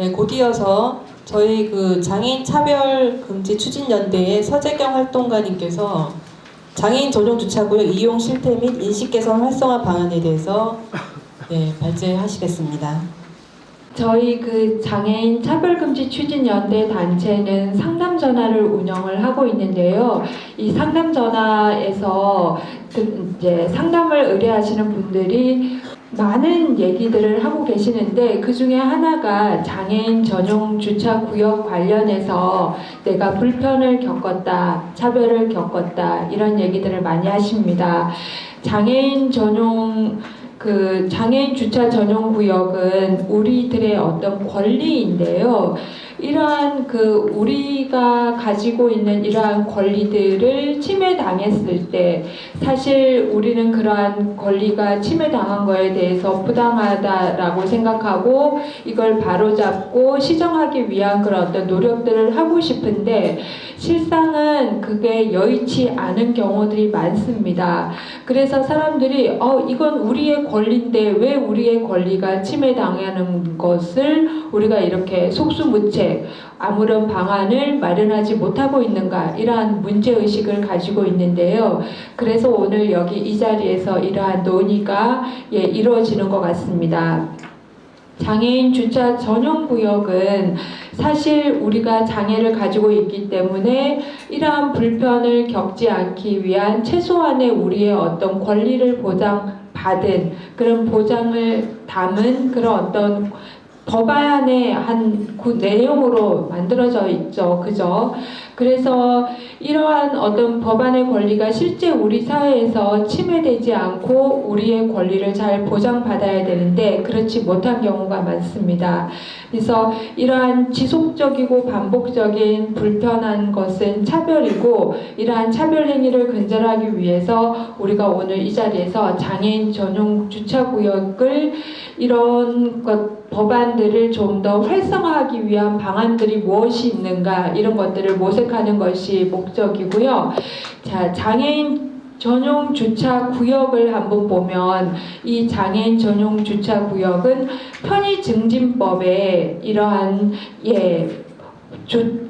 네, 곧 이어서 저희 그 장애인 차별 금지 추진연대의 서재경 활동가님께서 장애인 전용 주차구역 이용 실태 및 인식 개선 활성화 방안에 대해서 발제하시겠습니다. 저희 그 장애인 차별금지 추진연대 단체는 상담전화를 운영을 하고 있는데요. 이 상담전화에서 이제 상담을 의뢰하시는 분들이 많은 얘기들을 하고 계시는데, 그 중에 하나가 장애인 전용 주차 구역 관련해서 내가 불편을 겪었다, 차별을 겪었다, 이런 얘기들을 많이 하십니다. 장애인 주차 전용 구역은 우리들의 어떤 권리인데요. 이러한 우리가 가지고 있는 이러한 권리들을 침해당했을 때, 사실 우리는 그러한 권리가 침해당한 거에 대해서 부당하다라고 생각하고 이걸 바로잡고 시정하기 위한 그런 어떤 노력들을 하고 싶은데, 실상은 그게 여의치 않은 경우들이 많습니다. 그래서 사람들이 이건 우리의 권리인데 왜 우리의 권리가 침해당하는 것을 우리가 이렇게 속수무책 아무런 방안을 마련하지 못하고 있는가, 이러한 문제의식을 가지고 있는데요. 그래서 오늘 여기 이 자리에서 이러한 논의가 이루어지는 것 같습니다. 장애인 주차 전용 구역은 사실 우리가 장애를 가지고 있기 때문에 이러한 불편을 겪지 않기 위한 최소한의 우리의 어떤 권리를 보장받은 그런 보장을 담은 그런 어떤 법안의 한 내용으로 만들어져 있죠. 그죠? 그래서 이러한 어떤 법안의 권리가 실제 우리 사회에서 침해되지 않고 우리의 권리를 잘 보장받아야 되는데 그렇지 못한 경우가 많습니다. 그래서 이러한 지속적이고 반복적인 불편한 것은 차별이고, 이러한 차별 행위를 근절하기 위해서 우리가 오늘 이 자리에서 장애인 전용 주차구역을 이런 법안들을 좀 더 활성화하기 위한 방안들이 무엇이 있는가, 이런 것들을 모색하는 것이 목적이고요. 자, 장애인 전용 주차 구역을 한번 보면, 이 장애인 전용 주차 구역은 편의증진법에 이러한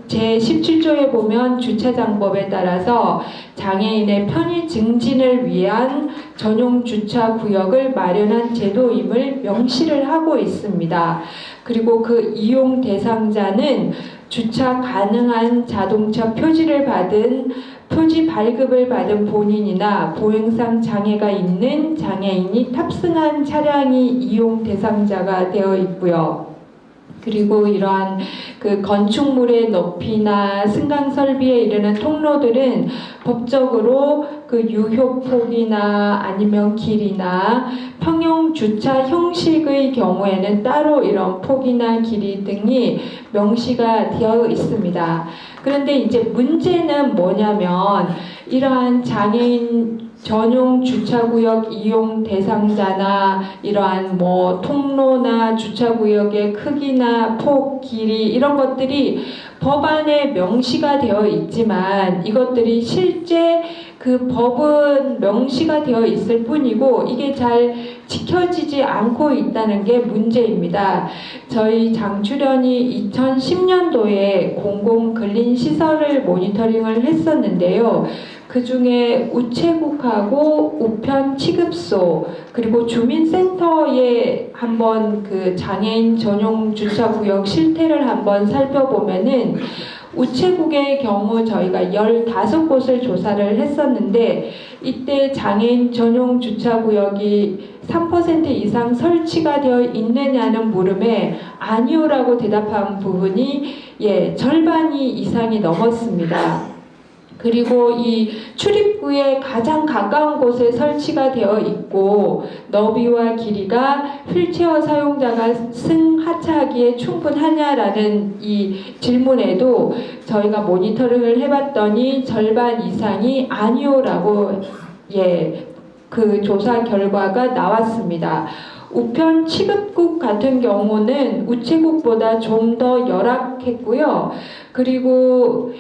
제17조에 보면 주차장법에 따라서 장애인의 편의 증진을 위한 전용 주차 구역을 마련한 제도임을 명시를 하고 있습니다. 그리고 그 이용 대상자는 주차 가능한 자동차 표지를 받은 표지 발급을 받은 본인이나 보행상 장애가 있는 장애인이 탑승한 차량이 이용 대상자가 되어 있고요. 그리고 이러한 건축물의 높이나 승강 설비에 이르는 통로들은 법적으로 유효폭이나 아니면 길이나 평형 주차 형식의 경우에는 따로 이런 폭이나 길이 등이 명시가 되어 있습니다. 그런데 이제 문제는 뭐냐면, 이러한 장애인 전용 주차구역 이용 대상자나 이러한 통로나 주차구역의 크기나 폭, 길이, 이런 것들이 법안에 명시가 되어 있지만 이것들이 실제 그 법은 명시가 되어 있을 뿐이고 이게 잘 지켜지지 않고 있다는 게 문제입니다. 저희 장출연이 2010년도에 공공근린시설을 모니터링을 했었는데요. 그 중에 우체국하고 우편 취급소, 그리고 주민센터에 한번 장애인 전용 주차구역 실태를 한번 살펴보면은, 우체국의 경우 저희가 15곳을 조사를 했었는데, 이때 장애인 전용 주차구역이 3% 이상 설치가 되어 있느냐는 물음에 아니오라고 대답한 부분이 절반이 이상이 넘었습니다. 그리고 이 출입구에 가장 가까운 곳에 설치가 되어 있고 너비와 길이가 휠체어 사용자가 승하차하기에 충분하냐라는 이 질문에도 저희가 모니터링을 해봤더니 절반 이상이 아니오라고 그 조사 결과가 나왔습니다. 우편 취급국 같은 경우는 우체국보다 좀 더 열악했고요. 그리고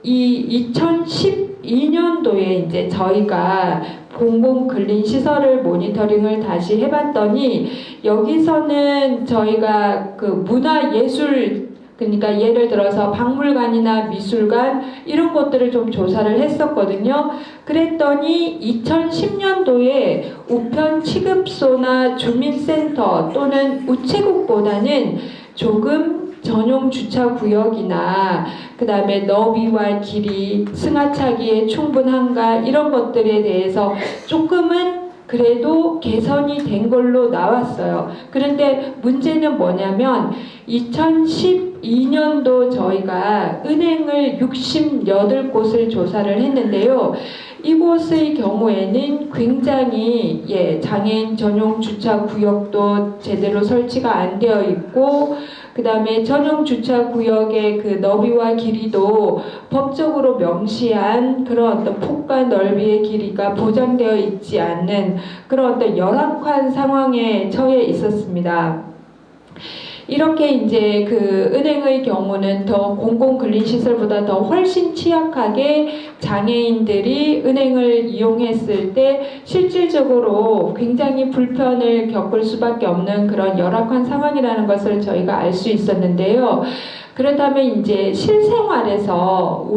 이 2012년도에 이제 저희가 공공근린시설을 모니터링을 다시 해봤더니 여기서는 저희가 그 문화예술, 그러니까 예를 들어서 박물관이나 미술관 이런 것들을 좀 조사를 했었거든요. 그랬더니 2010년도에 우편 취급소나 주민센터 또는 우체국보다는 조금 전용 주차 구역이나 그 다음에 너비와 길이, 승하차기에 충분한가 이런 것들에 대해서 조금은 그래도 개선이 된 걸로 나왔어요. 그런데 문제는 뭐냐면 2012년도 저희가 은행을 68곳을 조사를 했는데요. 이곳의 경우에는 굉장히 장애인 전용 주차 구역도 제대로 설치가 안 되어 있고, 그 다음에 전용 주차 구역의 그 너비와 길이도 법적으로 명시한 그런 어떤 폭과 넓이의 길이가 보장되어 있지 않는 그런 어떤 열악한 상황에 처해 있었습니다. 이렇게 이제 그 은행의 경우는 더 공공근린시설보다 더 훨씬 취약하게 장애인들이 은행을 이용했을 때 실질적으로 굉장히 불편을 겪을 수밖에 없는 그런 열악한 상황이라는 것을 저희가 알 수 있었는데요. 그렇다면 이제 실생활에서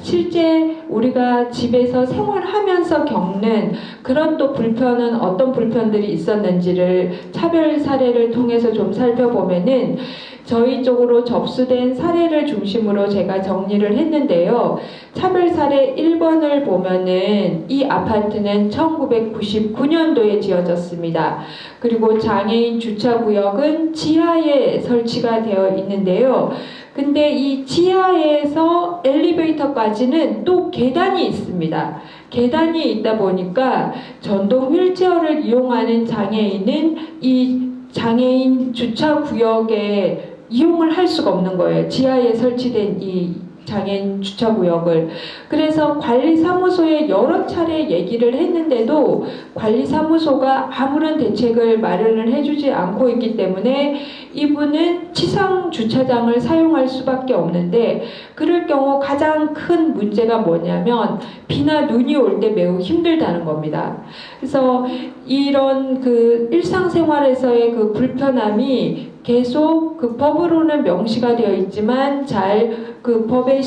실제 우리가 집에서 생활하면서 겪는 그런 또 불편은 어떤 불편들이 있었는지를 차별 사례를 통해서 좀 살펴보면은 저희 쪽으로 접수된 사례를 중심으로 제가 정리를 했는데요. 차별 사례 1번을 보면은 이 아파트는 1999년도에 지어졌습니다. 그리고 장애인 주차구역은 지하에 설치가 되어 있는데요. 근데 이 지하에서 엘리베이터까지는 또 계단이 있습니다. 계단이 있다 보니까 전동 휠체어를 이용하는 장애인은 이 장애인 주차구역에 이용을 할 수가 없는 거예요. 지하에 설치된 이 장애인 주차구역을. 그래서 관리사무소에 여러 차례 얘기를 했는데도 관리사무소가 아무런 대책을 마련을 해주지 않고 있기 때문에 이분은 지상 주차장을 사용할 수밖에 없는데, 그럴 경우 가장 큰 문제가 뭐냐면 비나 눈이 올 때 매우 힘들다는 겁니다. 그래서 이런 그 일상생활에서의 그 불편함이 계속 그 법으로는 명시가 되어 있지만 잘 그 법의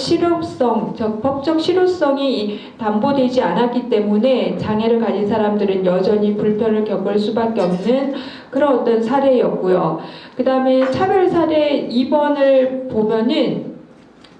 법적 실효성이 담보되지 않았기 때문에 장애를 가진 사람들은 여전히 불편을 겪을 수밖에 없는 그런 어떤 사례였고요. 그 다음에 차별 사례 2번을 보면은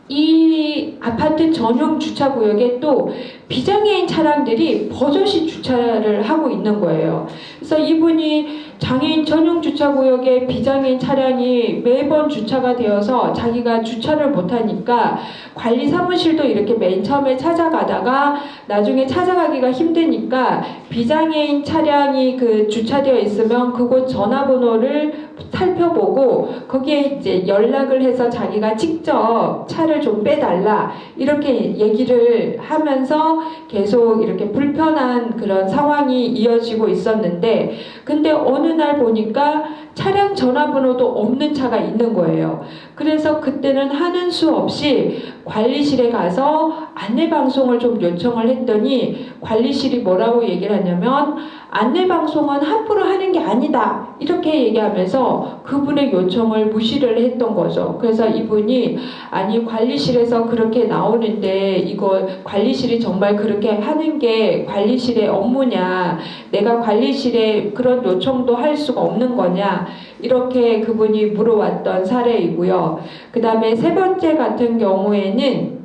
이 아파트 전용 주차구역에 또 비장애인 차량들이 버젓이 주차를 하고 있는 거예요. 그래서 이분이 장애인 전용 주차구역에 비장애인 차량이 매번 주차가 되어서 자기가 주차를 못하니까 관리 사무실도 이렇게 맨 처음에 찾아가다가 나중에 찾아가기가 힘드니까 비장애인 차량이 그 주차되어 있으면 그곳 전화번호를 살펴보고 거기에 이제 연락을 해서 자기가 직접 차를 좀 빼달라 이렇게 얘기를 하면서 계속 이렇게 불편한 그런 상황이 이어지고 있었는데, 근데 어느 날 보니까 차량 전화번호도 없는 차가 있는 거예요. 그래서 그때는 하는 수 없이 관리실에 가서 안내방송을 좀 요청을 했더니 관리실이 뭐라고 얘기를 하냐면 안내방송은 함부로 하는 게 아니다 이렇게 얘기하면서 그분의 요청을 무시를 했던 거죠. 그래서 이분이 아니 관리실에서 그렇게 나오는데 이거 관리실이 정말 그렇게 하는 게 관리실의 업무냐, 내가 관리실에 그런 요청도 할 수가 없는 거냐 이렇게 그분이 물어왔던 사례이고요. 그 다음에 세 번째 같은 경우에는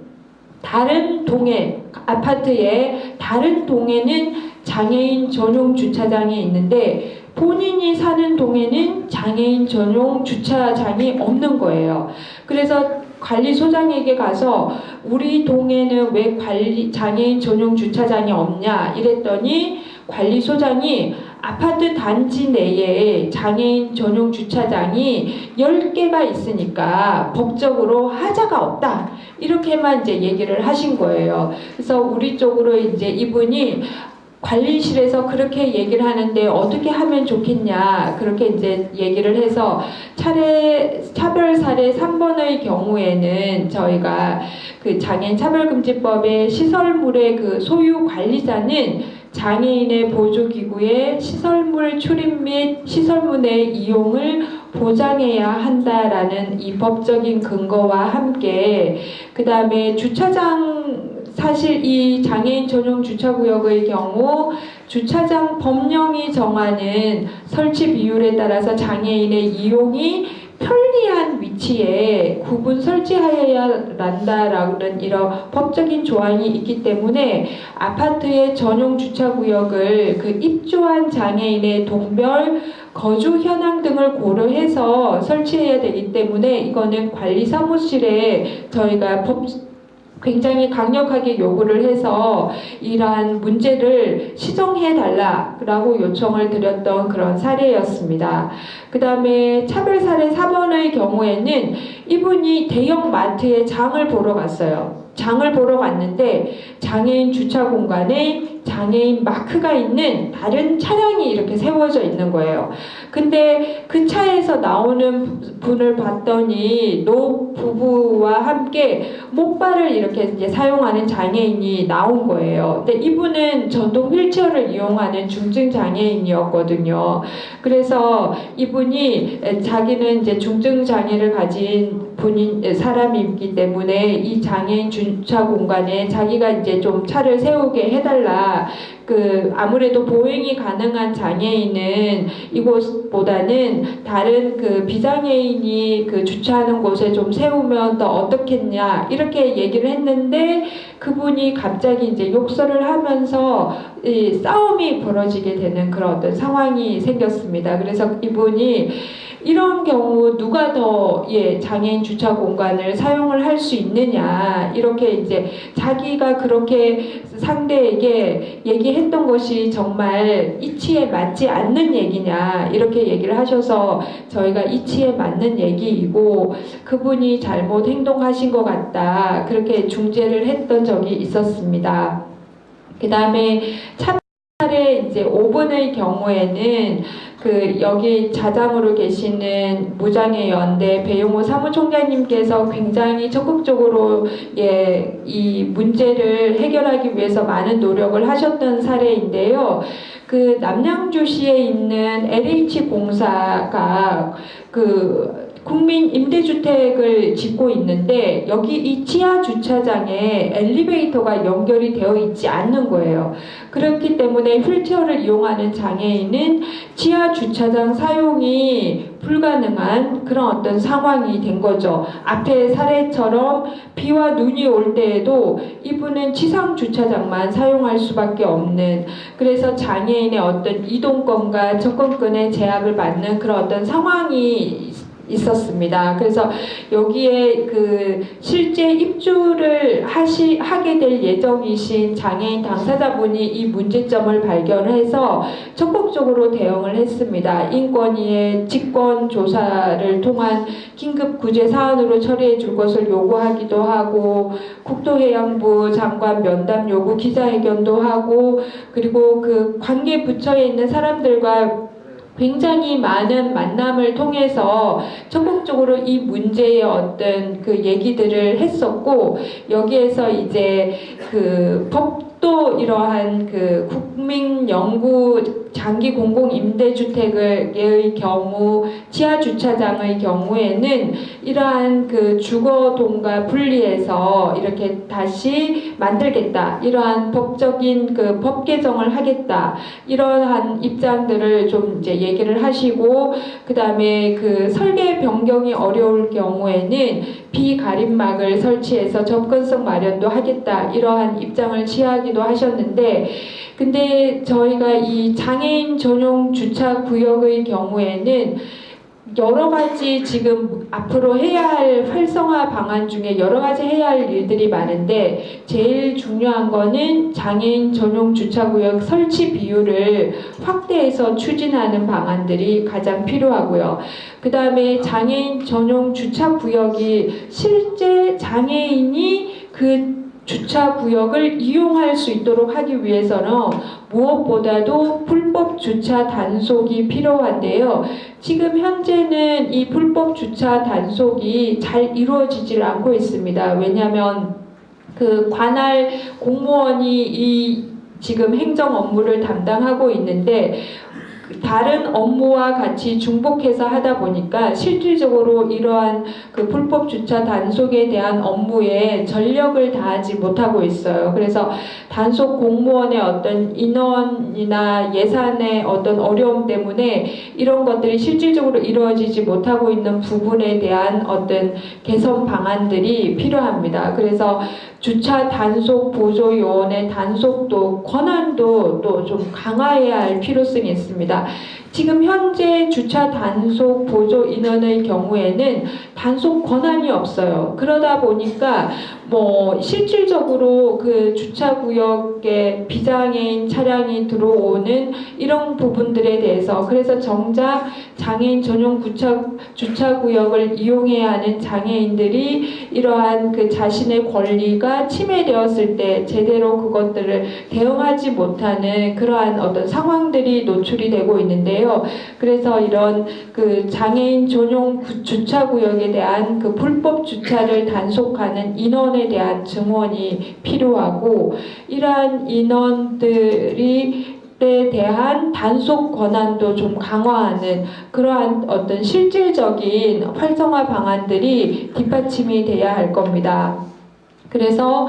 다른 동에 아파트의 다른 동에는 장애인 전용 주차장이 있는데 본인이 사는 동에는 장애인 전용 주차장이 없는 거예요. 그래서 관리소장에게 가서 우리 동에는 왜 장애인 전용 주차장이 없냐 이랬더니 관리소장이 아파트 단지 내에 장애인 전용 주차장이 10개가 있으니까 법적으로 하자가 없다 이렇게만 이제 얘기를 하신 거예요. 그래서 우리 쪽으로 이제 이분이 관리실에서 그렇게 얘기를 하는데 어떻게 하면 좋겠냐 그렇게 이제 얘기를 해서 차별 사례 3번의 경우에는 저희가 그 장애인 차별금지법의 시설물의 그 소유 관리자는 장애인의 보조기구의 시설물 출입 및 시설물의 이용을 보장해야 한다라는 이 법적인 근거와 함께 그 다음에 주차장 사실 이 장애인 전용 주차구역의 경우 주차장 법령이 정하는 설치 비율에 따라서 장애인의 이용이 편리한 위치에 구분 설치하여야 한다라는 이런 법적인 조항이 있기 때문에 아파트의 전용 주차구역을 그 입주한 장애인의 동별 거주 현황 등을 고려해서 설치해야 되기 때문에 이거는 관리사무실에 저희가 굉장히 강력하게 요구를 해서 이러한 문제를 시정해달라고 요청을 드렸던 그런 사례였습니다. 그 다음에 차별 사례 4번의 경우에는 이분이 대형 마트에 장을 보러 갔어요. 장을 보러 갔는데 장애인 주차 공간에 장애인 마크가 있는 다른 차량이 이렇게 세워져 있는 거예요. 근데 그 차에서 나오는 분을 봤더니 노 부부와 함께 목발을 이렇게 이제 사용하는 장애인이 나온 거예요. 근데 이분은 전동 휠체어를 이용하는 중증 장애인이었거든요. 그래서 이분이 자기는 이제 중증 장애를 가진 사람이기 때문에 이 장애인 주차 공간에 자기가 이제 좀 차를 세우게 해달라. 아무래도 보행이 가능한 장애인은 이곳보다는 다른 비장애인이 주차하는 곳에 좀 세우면 더 어떻겠냐 이렇게 얘기를 했는데 그분이 갑자기 이제 욕설을 하면서 싸움이 벌어지게 되는 그런 어떤 상황이 생겼습니다. 그래서 이분이 이런 경우 누가 더 장애인 주차 공간을 사용을 할 수 있느냐 이렇게 이제 자기가 그렇게 상대에게 얘기했던 것이 정말 이치에 맞지 않는 얘기냐 이렇게 얘기를 하셔서 저희가 이치에 맞는 얘기이고 그분이 잘못 행동하신 것 같다 그렇게 중재를 했던 적이 있었습니다. 그 다음에 차례 이제 5번의 경우에는 여기 자장으로 계시는 무장애 연대 배용호 사무총장님께서 굉장히 적극적으로 이 문제를 해결하기 위해서 많은 노력을 하셨던 사례인데요. 남양주시에 있는 LH공사가 국민 임대주택을 짓고 있는데 여기 이 지하 주차장에 엘리베이터가 연결이 되어 있지 않는 거예요. 그렇기 때문에 휠체어를 이용하는 장애인은 지하 주차장 사용이 불가능한 그런 어떤 상황이 된 거죠. 앞에 사례처럼 비와 눈이 올 때에도 이분은 지상 주차장만 사용할 수밖에 없는 그래서 장애인의 어떤 이동권과 접근권의 제약을 받는 그런 어떤 상황이 있었습니다. 그래서 여기에 실제 입주를 하게 될 예정이신 장애인 당사자분이 이 문제점을 발견해서 적극적으로 대응을 했습니다. 인권위의 직권 조사를 통한 긴급 구제 사안으로 처리해 줄 것을 요구하기도 하고 국토해양부 장관 면담 요구 기자회견도 하고 그리고 관계 부처에 있는 사람들과 굉장히 많은 만남을 통해서 적극적으로 이 문제의 어떤 얘기들을 했었고 여기에서 이제 법도 이러한 국민연구 장기 공공 임대주택의 경우 지하 주차장의 경우에는 이러한 주거동과 분리해서 이렇게 다시 만들겠다 이러한 법적인 법 개정을 하겠다 이러한 입장들을 좀 이제 얘기를 하시고 그 다음에 설계 변경이 어려울 경우에는 비가림막을 설치해서 접근성 마련도 하겠다 이러한 입장을 취하기도 하셨는데 근데 저희가 이 장애인 전용 주차 구역의 경우에는 여러 가지 지금 앞으로 해야 할 활성화 방안 중에 여러 가지 해야 할 일들이 많은데 제일 중요한 거는 장애인 전용 주차구역 설치 비율을 확대해서 추진하는 방안들이 가장 필요하고요. 그 다음에 장애인 전용 주차구역이 실제 장애인이 주차 구역을 이용할 수 있도록 하기 위해서는 무엇보다도 불법 주차 단속이 필요한데요. 지금 현재는 이 불법 주차 단속이 잘 이루어지질 않고 있습니다. 왜냐하면 그 관할 공무원이 이 지금 행정 업무를 담당하고 있는데 다른 업무와 같이 중복해서 하다 보니까 실질적으로 이러한 그 불법 주차 단속에 대한 업무에 전력을 다하지 못하고 있어요. 그래서 단속 공무원의 어떤 인원이나 예산의 어떤 어려움 때문에 이런 것들이 실질적으로 이루어지지 못하고 있는 부분에 대한 어떤 개선 방안들이 필요합니다. 그래서 주차 단속 보조 요원의 단속도 권한도 또 좀 강화해야 할 필요성이 있습니다. 지금 현재 주차 단속 보조 인원의 경우에는 단속 권한이 없어요. 그러다 보니까 뭐 실질적으로 그 주차 구역에 비장애인 차량이 들어오는 이런 부분들에 대해서 그래서 정작 장애인 전용 주차 구역을 이용해야 하는 장애인들이 이러한 그 자신의 권리가 침해되었을 때 제대로 그것들을 대응하지 못하는 그러한 어떤 상황들이 노출이 되고 있는데요. 그래서 이런 그 장애인 전용 주차 구역에 대한 그 불법 주차를 단속하는 인원에 대한 증원이 필요하고 이러한 인원들이 에 대한 단속 권한도 좀 강화하는 그러한 어떤 실질적인 활성화 방안들이 뒷받침이 돼야 할 겁니다. 그래서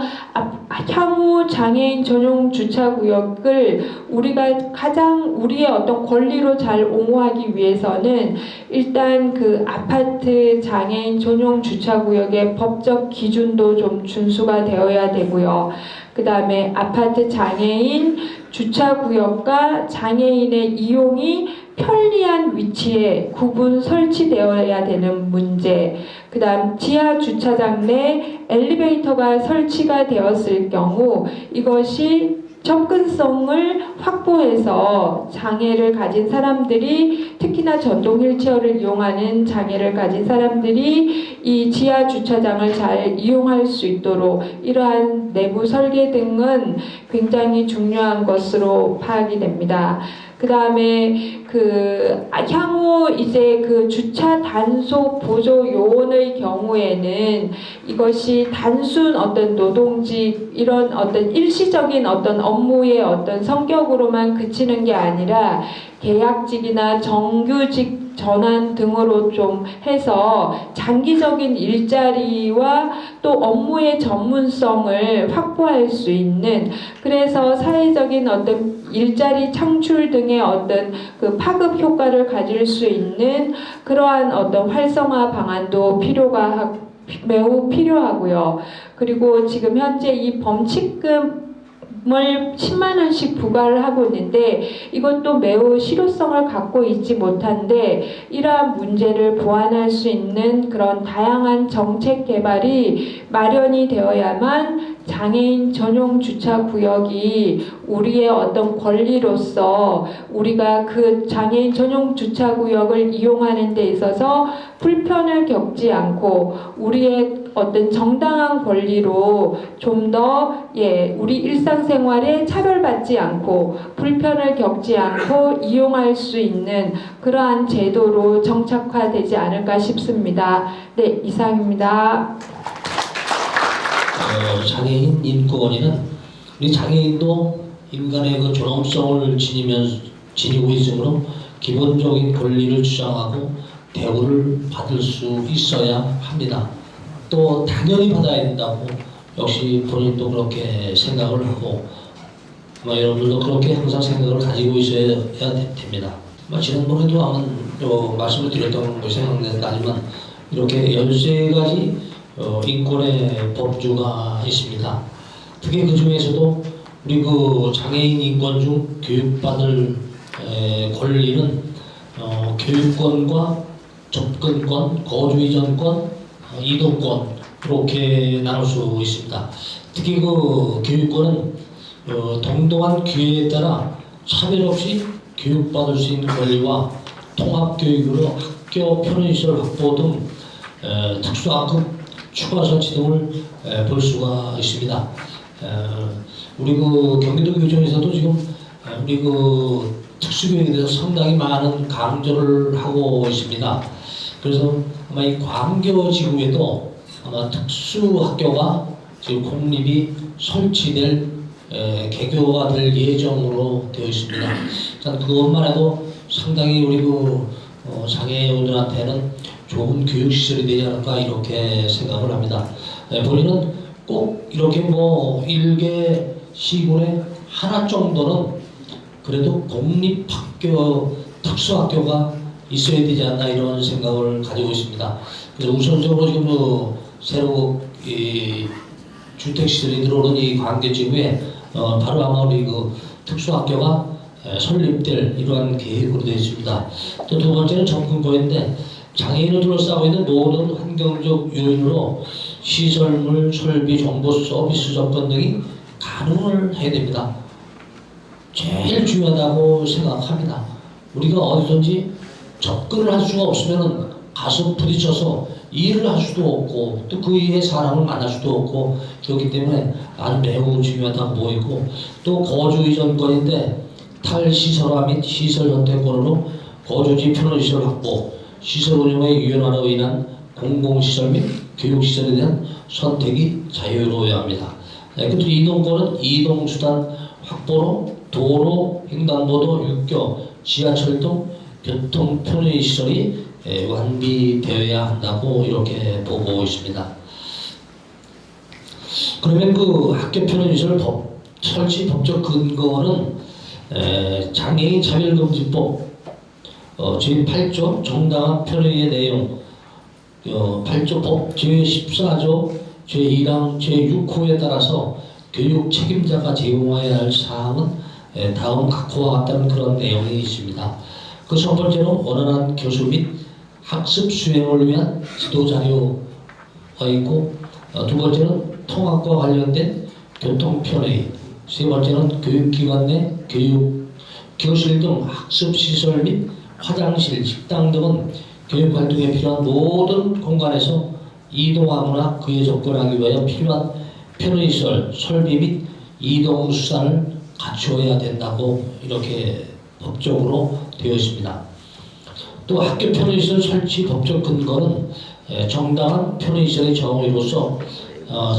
향후 장애인 전용 주차 구역을 우리가 가장 우리의 어떤 권리로 잘 옹호하기 위해서는 일단 그 아파트 장애인 전용 주차 구역의 법적 기준도 좀 준수가 되어야 되고요. 그 다음에 아파트 장애인 주차 구역과 장애인의 이용이 편리한 위치에 구분 설치되어야 되는 문제, 그 다음 지하 주차장 내 엘리베이터가 설치가 되었을 경우 이것이 접근성을 확보해서 장애를 가진 사람들이 특히나 전동 휠체어를 이용하는 장애를 가진 사람들이 이 지하 주차장을 잘 이용할 수 있도록 이러한 내부 설계 등은 굉장히 중요한 것으로 파악이 됩니다. 그 다음에 그 향후 이제 그 주차 단속 보조 요원의 경우에는 이것이 단순 어떤 노동직 이런 어떤 일시적인 어떤 업무의 어떤 성격으로만 그치는 게 아니라 계약직이나 정규직 전환 등으로 좀 해서 장기적인 일자리와 또 업무의 전문성을 확보할 수 있는 그래서 사회적인 어떤 일자리 창출 등의 어떤 그 파급 효과를 가질 수 있는 그러한 어떤 활성화 방안도 매우 필요하고요. 그리고 지금 현재 이 범칙금 을 10만 원씩 부과를 하고 있는데 이것도 매우 실효성을 갖고 있지 못한데 이러한 문제를 보완할 수 있는 그런 다양한 정책 개발이 마련이 되어야만 장애인 전용 주차 구역이 우리의 어떤 권리로서 우리가 그 장애인 전용 주차 구역을 이용하는 데 있어서 불편을 겪지 않고 우리의 어떤 정당한 권리로 좀 더 우리 일상생활에 차별받지 않고 불편을 겪지 않고 이용할 수 있는 그러한 제도로 정착화되지 않을까 싶습니다. 네, 이상입니다. 장애인 인권위는 우리 장애인도 인간의 그 존엄성을 지니고 있으므로 기본적인 권리를 주장하고 대우를 받을 수 있어야 합니다. 또 당연히 받아야 된다고 역시 본인도 그렇게 생각을 하고 여러분들도 그렇게 항상 생각을 가지고 있어야 됩니다. 지난번에도 한번 말씀을 드렸던 것이 생각나지만 이렇게 13가지 인권의 법규가 있습니다. 특히 그 중에서도 우리 그 장애인 인권 중 교육받을 권리는 교육권과 접근권, 거주 이전권, 이동권 이렇게 나눌 수 있습니다. 특히 그 교육권은 동등한 기회에 따라 차별 없이 교육받을 수 있는 권리와 통합교육으로 학교 편의시설 확보 등 특수학급 추가 설치 등을 볼 수가 있습니다. 우리 그 경기도 교정에서도 지금 우리 그 특수교육에 대해서 상당히 많은 강조를 하고 있습니다. 그래서 아마 이 광교지구에도 아마 특수학교가 지금 공립이 설치될 개교가 될 예정으로 되어 있습니다. 자, 그것만 해도 상당히 우리 그 장애인들한테는 좋은 교육시설이 되지 않을까 이렇게 생각을 합니다. 본인은 꼭 이렇게 뭐 일개 시군에 하나 정도는 그래도 공립학교, 특수학교가 있어야 되지 않나 이런 생각을 가지고 있습니다. 그래서 우선적으로 지금 새로 이 주택시설이 들어오는 이 광교지구에 바로 아마 우리 그 특수학교가 설립될 이러한 계획으로 되어 있습니다. 또 두 번째는 접근법인데 장애인을 둘러싸고 있는 모든 환경적 요인으로 시설물, 설비, 정보, 서비스 접근 등이 가능을 해야 됩니다. 제일 중요하다고 생각합니다. 우리가 어디든지 접근을 할 수가 없으면 가서 부딪혀서 일을 할 수도 없고 또 그 이후에 사람을 만날 수도 없고 그렇기 때문에 아주 매우 중요하다고 보이고 또 거주 이전권인데 탈시설화 및 시설 선택권으로 거주지 편의시설 확보, 시설 운영의 유연화로 인한 공공시설 및 교육시설에 대한 선택이 자유로워야 합니다. 그리고 이동권은 이동수단 확보로 도로, 횡단보도, 육교, 지하철 등 교통 편의시설이 완비되어야 한다고 이렇게 보고 있습니다. 그러면 그 학교 편의시설 설치 법적 근거는 장애인 차별금지법 제8조 정당한 편의의 내용 8조 법 제14조 제1항 제6호에 따라서 교육 책임자가 제공해야 할 사항은 다음 각호와 같다는 그런 내용이 있습니다. 그 첫 번째는 원활한 교수 및 학습 수행을 위한 지도 자료가 있고 두 번째는 통학과 관련된 교통 편의, 세 번째는 교육기관 내 교실 등 학습 시설 및 화장실, 식당 등은 교육 활동에 필요한 모든 공간에서 이동하거나 그에 접근하기 위하여 필요한 편의시설, 설비 및 이동 수단을 갖추어야 된다고 이렇게 법적으로 되어 있습니다. 또 학교 편의시설 설치 법적 근거는 정당한 편의시설의 정의로서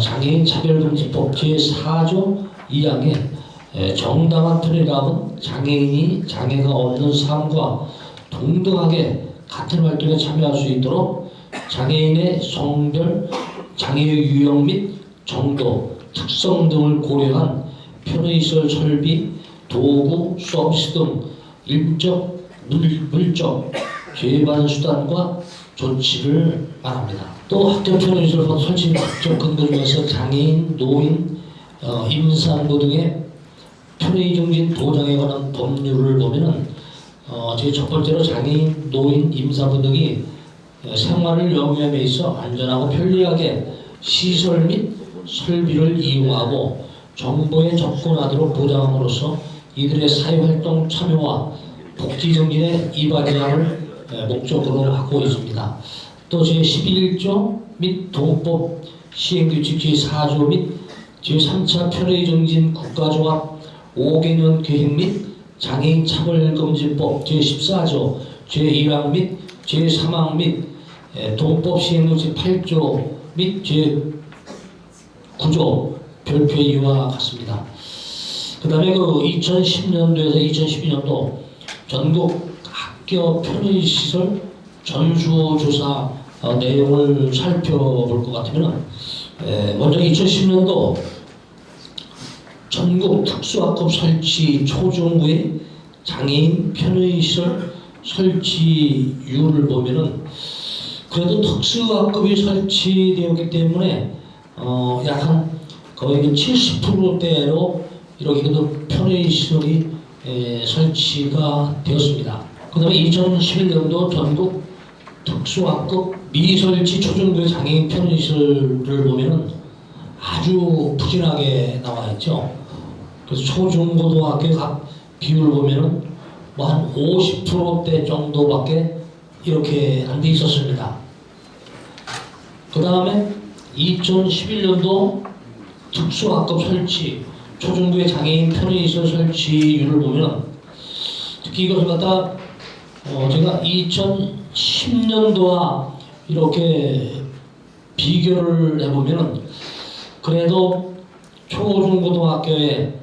장애인 차별금지법 제4조 2항에 정당한 편의라면 장애인이 장애가 없는 사람과 동등하게 같은 활동에 참여할 수 있도록 장애인의 성별, 장애의 유형 및 정도, 특성 등을 고려한 편의시설 설비, 도구, 서비스 등 일적, 물적, 재반 수단과 조치를 말합니다. 또 학교 편의시설 설치 법적 근거 중에서 장애인, 노인, 임산부 등의 편의 증진 보장에 관한 법률을 보면은 제 첫 번째로 장애인, 노인, 임산부 등이 생활을 영위함에 있어 안전하고 편리하게 시설 및 설비를 이용하고 정보에 접근하도록 보장함으로써 이들의 사회활동 참여와 복지 증진에 이바지함을 목적으로 하고 있습니다. 또 제11조 및 동법 시행규칙 제4조 및 제3차 편의 증진 국가종합 5개년 계획 및 장애인 차별금지법 제14조 제1항 및 제3항 및 동법 시행규칙 8조 및 제9조 별표 이와 같습니다. 그 다음에 그 2010년도에서 2012년도 전국 학교 편의시설 전수조사 내용을 살펴볼 것 같으면 먼저 2010년도 전국 특수학급 설치 초중고의 장애인 편의시설 설치율을 보면은 그래도 특수학급이 설치되었기 때문에 약 한 거의 70%대로 이렇게 그래도 편의시설이 설치가 되었습니다. 그 다음에 2011년도 전국 특수학급 미설치 초중고의 장애인 편의시설을 보면은 아주 부진하게 나와 있죠. 그래서 초중고등학교 각 비율을 보면은 뭐 한 50%대 정도밖에 이렇게 안 돼 있었습니다. 그 다음에 2011년도 특수학급 설치, 초중고의 장애인 편의시설 설치율을 보면 특히 이것을 갖다 제가 2010년도와 이렇게 비교를 해보면 그래도 초중고등학교에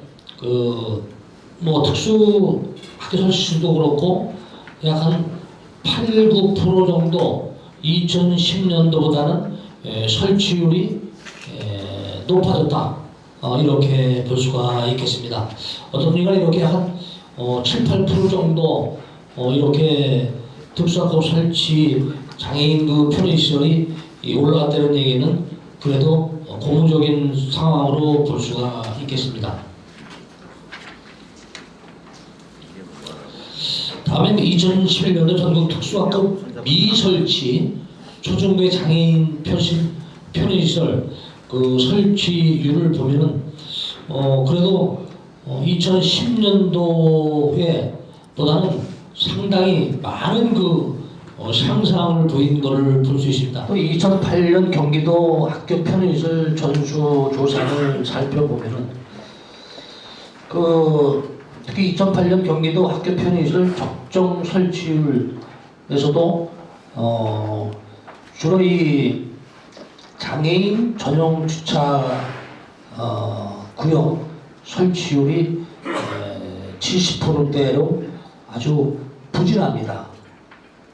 뭐 특수 학교 설치도 그렇고 약 한 8, 9% 정도 2010년도보다는 설치율이 높아졌다. 이렇게 볼 수가 있겠습니다. 어떤 분이가 이렇게 한 7, 8% 정도 이렇게 특수학급 설치 장애인 편의시설이 올라갔다는 얘기는 그래도 고무적인 상황으로 볼 수가 있겠습니다. 다음에 2011년도 전국 특수학급 미설치 초중고의 장애인 편의시설 설치율을 보면은 그래도 2010년도에 보다는 상당히 많은 향상을 보인 것을 볼 수 있습니다. 또 2008년 경기도 학교 편의시설 전수 조사를 살펴보면은 특히 2008년 경기도 학교 편의시설 적정 설치율에서도 주로 이 장애인 전용 주차 구역 설치율이 70%대로 아주 부진합니다.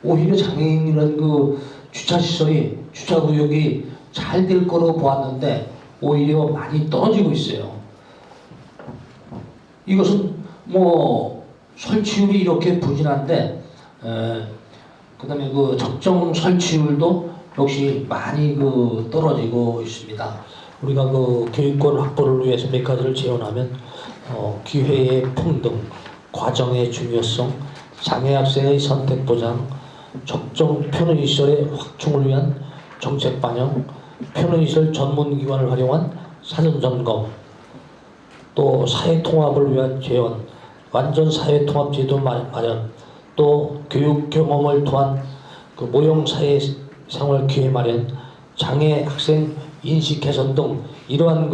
오히려 장애인이라는 주차시설이 주차구역이 잘 될 거로 보았는데 오히려 많이 떨어지고 있어요. 이것은 뭐 설치율이 이렇게 부진한데 그 다음에 적정 설치율도 역시 많이 떨어지고 있습니다. 우리가 교육권 확보를 위해서 몇 가지를 제언하면 기회의 평등, 과정의 중요성, 장애 학생의 선택 보장, 적정 편의시설의 확충을 위한 정책 반영, 편의시설 전문기관을 활용한 사전 점검, 또 사회통합을 위한 제언, 완전 사회통합 제도 마련, 또 교육 경험을 통한 모형 사회생활 기회 마련, 장애 학생 인식 개선 등 이러한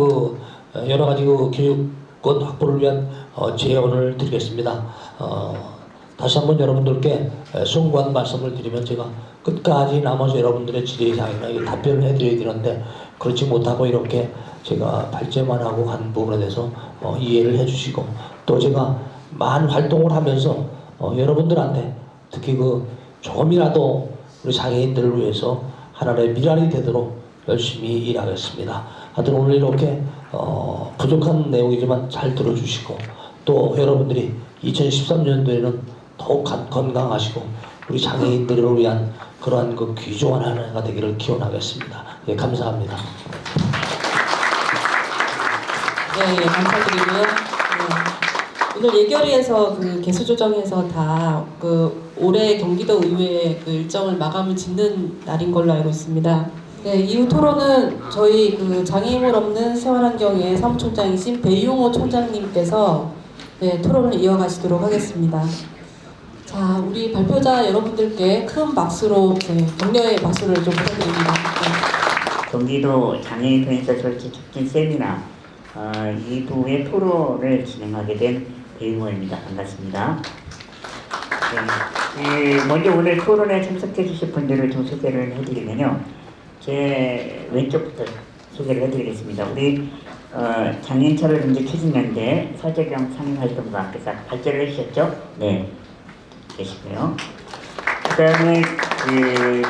여러 가지 교육권 확보를 위한 제언을 드리겠습니다. 다시 한번 여러분들께 송구한 말씀을 드리면 제가 끝까지 나머지 여러분들의 질의사항이나 답변을 해드려야 되는데 그렇지 못하고 이렇게 제가 발제만 하고 간 부분에 대해서 이해를 해주시고 또 제가 많은 활동을 하면서 여러분들한테 특히 조금이라도 우리 장애인들을 위해서 하나의 미랄이 되도록 열심히 일하겠습니다. 하여튼 오늘 이렇게 부족한 내용이지만 잘 들어주시고 또 여러분들이 2013년도에는 더욱 건강하시고 우리 장애인들을 위한 그러한 귀중한 하나가 되기를 기원하겠습니다. 예, 감사합니다. 네, 감사드리고요. 오늘 예결위에서 개수 조정해서 다 올해 경기도 의회 일정을 마감을 짓는 날인 걸로 알고 있습니다. 네, 이후 토론은 저희 장애인을 없는 생활환경의 사무총장이신 배용호 총장님께서 토론을 이어가시도록 하겠습니다. 자, 우리 발표자 여러분들께 큰 박수로 격려의 박수를 좀 부탁드립니다. 경기도 장애인 편의시설 설치 촉진 세미나 2부의 토론을 진행하게 된 배용호입니다. 반갑습니다. 네, 먼저 오늘 토론에 참석해 주실 분들을 좀 소개를 해드리면요. 제 왼쪽부터 소개를 해드리겠습니다. 우리 장애인 차별금지 추진연대 서재경 상임활동가께서 발제를 해주셨죠? 네, 계시고요. 그 다음에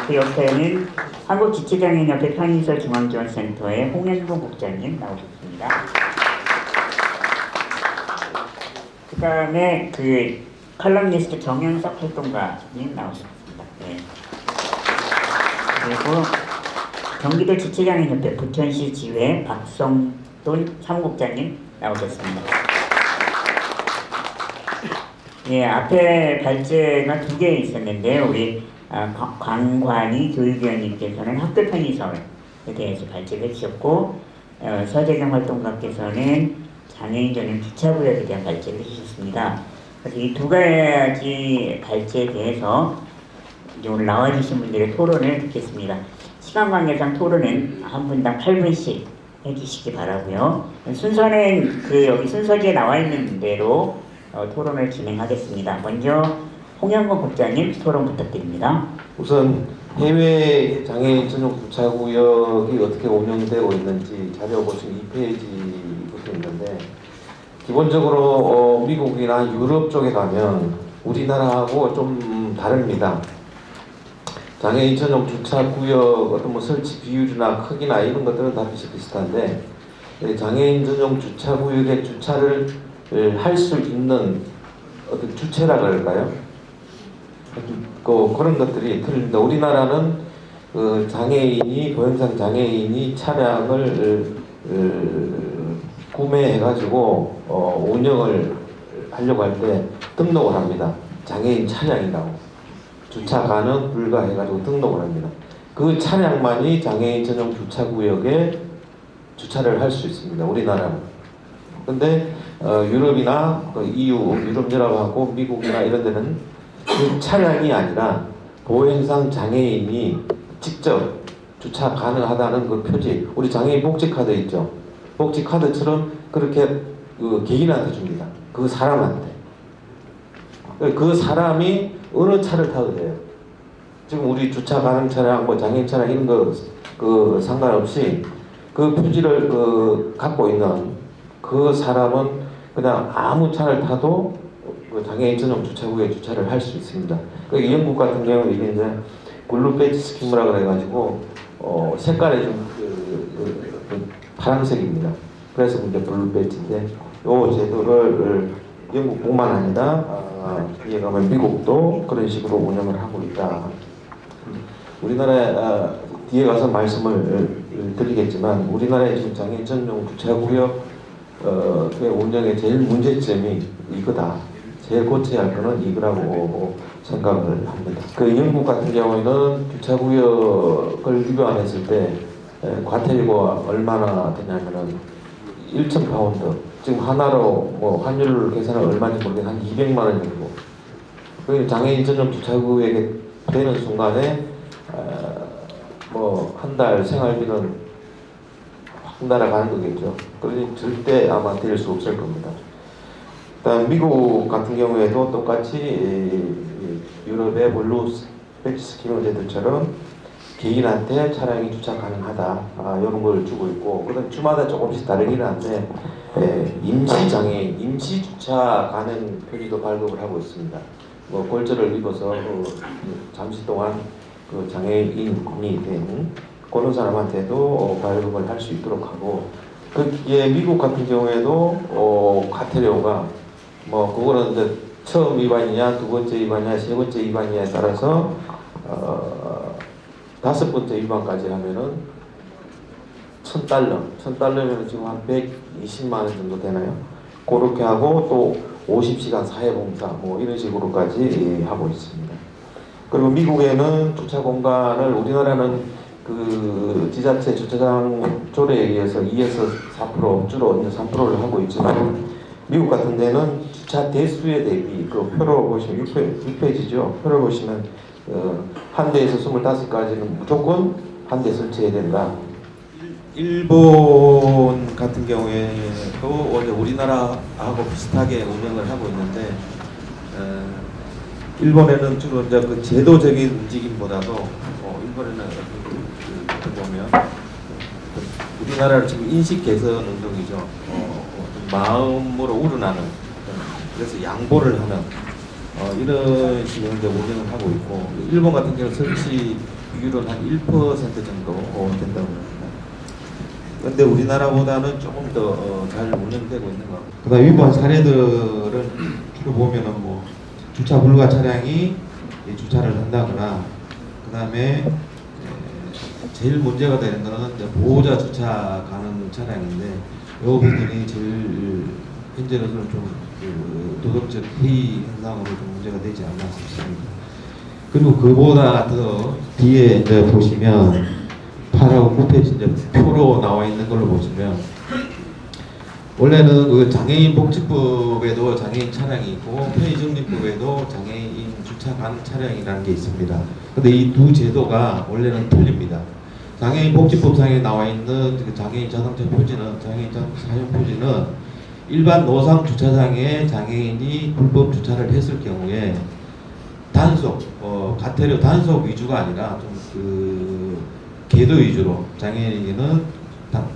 그 옆에는 한국지체장애인협회 편의시설 중앙지원센터의 홍현동 국장님 나오셨습니다. 그 다음에 칼럼니스트 정현석 활동가님 나오셨습니다. 네. 그리고 경기도 지체장애인협회 부천시 지회 박성돈 사무국장님 나오셨습니다. 예, 앞에 발제가 2개 있었는데 우리 광관희 교육위원님께서는 학교 편의시설에 대해서 발제를 해주셨고 서재경 활동가께서는 장애인 전용 주차구역에 대한 발제를 해주셨습니다. 그래서 이 2가지 발제에 대해서 이제 오늘 나와주신 분들의 토론을 듣겠습니다. 시간 관계상 토론은 한 분당 8분씩 해주시기 바라고요. 순서는 여기 순서지에 나와 있는 대로 토론을 진행하겠습니다. 먼저 홍영건 국장님 토론 부탁드립니다. 우선 해외 장애인 전용 주차구역이 어떻게 운영되고 있는지 자료 보시면 2페이지부터 있는데, 기본적으로 미국이나 유럽 쪽에 가면 우리나라하고 좀 다릅니다. 장애인 전용 주차구역 어떤 뭐 설치 비율이나 크기나 이런 것들은 다 비슷비슷한데, 장애인 전용 주차구역에 주차를 할 수 있는 어떤 주체라 그럴까요? 그런 것들이 틀립니다. 우리나라는 장애인이, 보행상 장애인이 차량을 구매해가지고 운영을 하려고 할 때 등록을 합니다. 장애인 차량이라고. 주차 가능 불가 해가지고 등록을 합니다. 그 차량만이 장애인 전용 주차구역에 주차를 할 수 있습니다. 우리나라는. 근데 유럽이나 EU, 유럽연합하고 미국이나 이런 데는 그 차량이 아니라 보행상 장애인이 직접 주차 가능하다는 그 표지, 우리 장애인 복지카드 있죠? 복지카드처럼 그렇게 개인한테 줍니다. 그 사람한테. 그 사람이 어느 차를 타도 돼요. 지금 우리 주차 가능 차량, 뭐 장애인 차량 이런 거 상관없이 그 표지를 갖고 있는 그 사람은 그냥 아무 차를 타도 장애인 전용 주차구에 주차를 할 수 있습니다. 영국 같은 경우는 이게 이제 블루 배지 스키무라 그래가지고 색깔이 좀 파란색입니다. 그래서 이제 블루 배지인데, 이 제도를 영국뿐만 아니라 뒤에 가면 미국도 그런 식으로 운영을 하고 있다. 우리나라 뒤에 가서 말씀을 드리겠지만, 우리나라의 지금 장애인 전용 주차구역 운영의 제일 문제점이 이거다. 제일 고쳐야 할 거는 이거라고 생각을 합니다. 영국 같은 경우에는 주차구역을 입안했을 때 과태료가 얼마나 되냐면은 1,000파운드. 지금 하나로 뭐 환율 계산은 얼마인지 모르겠는데 한 200만 원 정도. 그 장애인 전용 주차구역에 되는 순간에 뭐 한 달 생활비는 확 날아가는 거겠죠. 그러니 절대 아마 될 수 없을 겁니다. 일단 미국 같은 경우에도 똑같이 유럽의 블루 배지 스키머 제도처럼 개인한테 차량이 주차 가능하다, 이런 걸 주고 있고, 그다음 주마다 조금씩 다르긴 한데 임시 장애인, 임시 주차 가능 표지도 발급을 하고 있습니다. 뭐 골절을 입어서 잠시 동안 장애인이 된 그런 사람한테도 발급을 할 수 있도록 하고, 미국 같은 경우에도 과태료가 뭐 그거는 이제 처음 위반이냐, 두 번째 위반이냐, 세 번째 위반이냐에 따라서 5번째 위반까지 하면은 $1,000면 지금 한 120만 원 정도 되나요? 그렇게 하고 또 50시간 사회봉사 뭐 이런 식으로까지 하고 있습니다. 그리고 미국에는 주차 공간을, 우리나라는 지자체 주차장 조례에 의해서 2에서 4% 주로 이제 3%를 하고 있지만, 미국 같은 데는 주차 대수에 대비 표로 보시면 6페이지죠. 표를 보시면 한 대에서 25까지는 무조건 한 대 설치해야 된다. 일본 같은 경우에도 원래 우리나라하고 비슷하게 운영을 하고 있는데, 일본에는 주로 이제 제도적인 움직임보다도 일본에는 어떻게 보면 우리나라를 지금 인식 개선 운동이죠. 마음으로 우러나는, 그래서 양보를 하는 이런 식으로 이제 운영을 하고 있고, 일본 같은 경우 설치 비율은 한 1% 정도 된다고 합니다. 그런데 우리나라보다는 조금 더 잘 운영되고 있는 것 같아요. 그다음 위반 사례들은 주로 보면은 뭐 주차 불가 차량이 주차를 한다거나, 그다음에 제일 문제가 되는 거는 이제 보호자 주차 가능 차량인데, 이 부분이 제일 현재로서는 좀 도덕적 해이 현상으로 좀 문제가 되지 않나 싶습니다. 그리고 그보다 더 뒤에 이제 보시면 8하고 9페이지 이제 표로 나와 있는 걸로 보시면, 원래는 장애인 복지법에도 장애인 차량이 있고 편의정리법에도 장애인 주차 가능 차량이라는 게 있습니다. 근데 이 두 제도가 원래는 틀립니다. 장애인 복지법상에 나와 있는 그 장애인 자동차 표지는 장애인 자동차 사용 표지는 일반 노상 주차장에 장애인이 불법 주차를 했을 경우에 단속, 가태료 단속 위주가 아니라 좀 그 계도 위주로 장애인에게는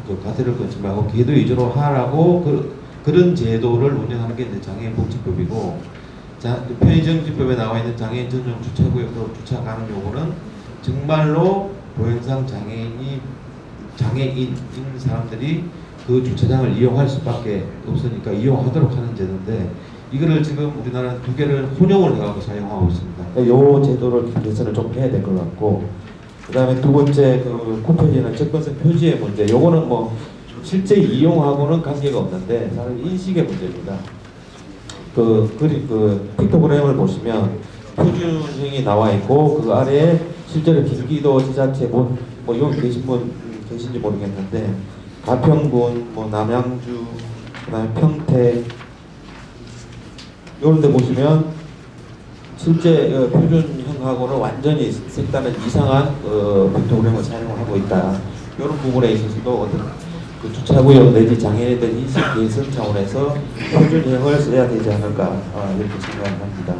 그 가태료를 끊지 말고 계도 위주로 하라고 그런 제도를 운영하는 게 이제 장애인 복지법이고, 편의정지법에 나와 있는 장애인 전용 주차구역으로 주차 가능 요구는 정말로 보행상 장애인인 사람들이 그 주차장을 이용할 수밖에 없으니까 이용하도록 하는 제도인데, 이거를 지금 우리나라는 두 개를 혼용을 해가지고 사용하고 있습니다. 이 제도를 개선을 좀 해야 될 것 같고, 그 다음에 두 번째 그 쿠표지는 접근성 표지의 문제. 요거는 뭐 실제 이용하고는 관계가 없는데 사실 인식의 문제입니다. 그 픽토그램을 보시면 표준형이 나와 있고 그 아래에 실제로 경기도 지자체 뭐 여기 계신 분 계신지 모르겠는데 가평군, 뭐 남양주, 그다음에 평택 이런 데 보시면 실제 표준형하고는 완전히 색다른 이상한 픽토그램을 사용하고 있다. 이런 부분에 있어서도 어떤 그 주차구역 내지 장애인에 대한 인식 개선 차원에서 표준형을 써야 되지 않을까 이렇게 생각합니다.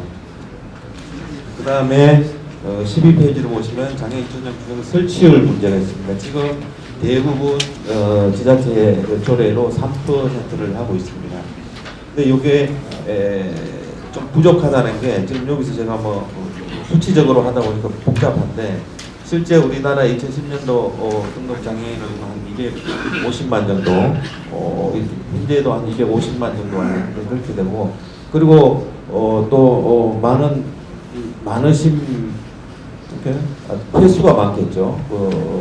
그 다음에 12페이지를 보시면 장애인 전용 구역 설치율 문제가 있습니다. 지금 대부분 지자체의 조례로 3%를 하고 있습니다. 근데 이게 좀 부족하다는 게 지금 여기서 제가 뭐 수치적으로 하다 보니까 복잡한데 실제 우리나라 2010년도 등록 장애인은 한 250만 정도, 현재도 한 250만 정도 하는데 그렇게 되고, 그리고 또 많으신 횟수가 많겠죠.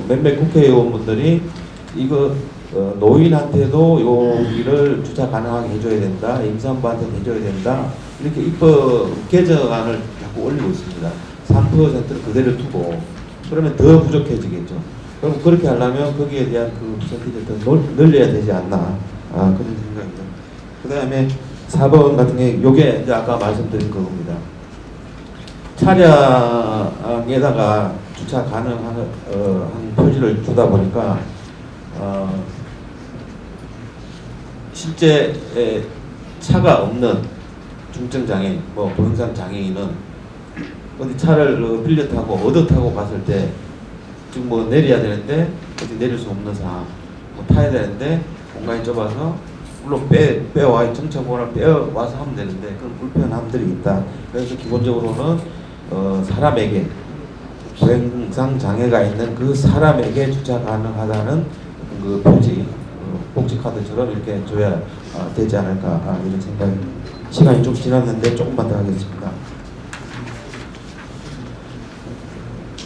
몇몇 국회의원분들이 이거 노인한테도 여기를 주차 가능하게 해줘야 된다, 임산부한테 해줘야 된다, 이렇게 입법 개정안을 자꾸 올리고 있습니다. 3%를 그대로 두고 그러면 더 부족해지겠죠. 그럼 그렇게 하려면 거기에 대한 그 퍼센티지를 더 늘려야 되지 않나, 그런 생각입니다. 그 다음에 4번 같은 게 요게 이제 아까 말씀드린 그겁니다. 차량에다가 주차 가능한 한 표지를 주다 보니까 실제 차가 없는 중증 장애인, 뭐 보행상 장애인은 어디 차를 빌려 타고 얻어 타고 갔을 때 지금 뭐 내려야 되는데 어디 내릴 수 없는 상황, 뭐 타야 되는데 공간이 좁아서 물론 빼와 정차권을 빼와서 하면 되는데 그런 불편함들이 있다. 그래서 기본적으로는 사람에게 보행상 장애가 있는 그 사람에게 주차 가능하다는 그 표지, 복지카드처럼 이렇게 줘야 되지 않을까 이런 생각입니다. 시간이 좀 지났는데 조금만 더 하겠습니다.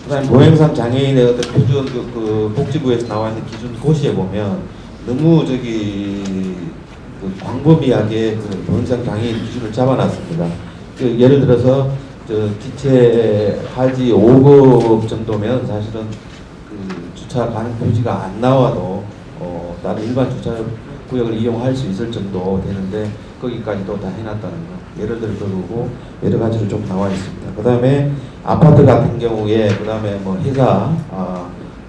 그다음에 보행상 장애인의 어떤 표준 그 복지부에서 나와 있는 기준 고시에 보면 너무 그 광범위하게 그 보행상 장애인 기준을 잡아놨습니다. 예를 들어서 기체 하지 5급 정도면 사실은 그 주차 가능 표지가 안 나와도 다른 일반 주차 구역을 이용할 수 있을 정도 되는데 거기까지도 다 해놨다는 거. 예를 들어 그러고 여러 가지로 좀 나와 있습니다. 그 다음에 아파트 같은 경우에 그 다음에 뭐 회사,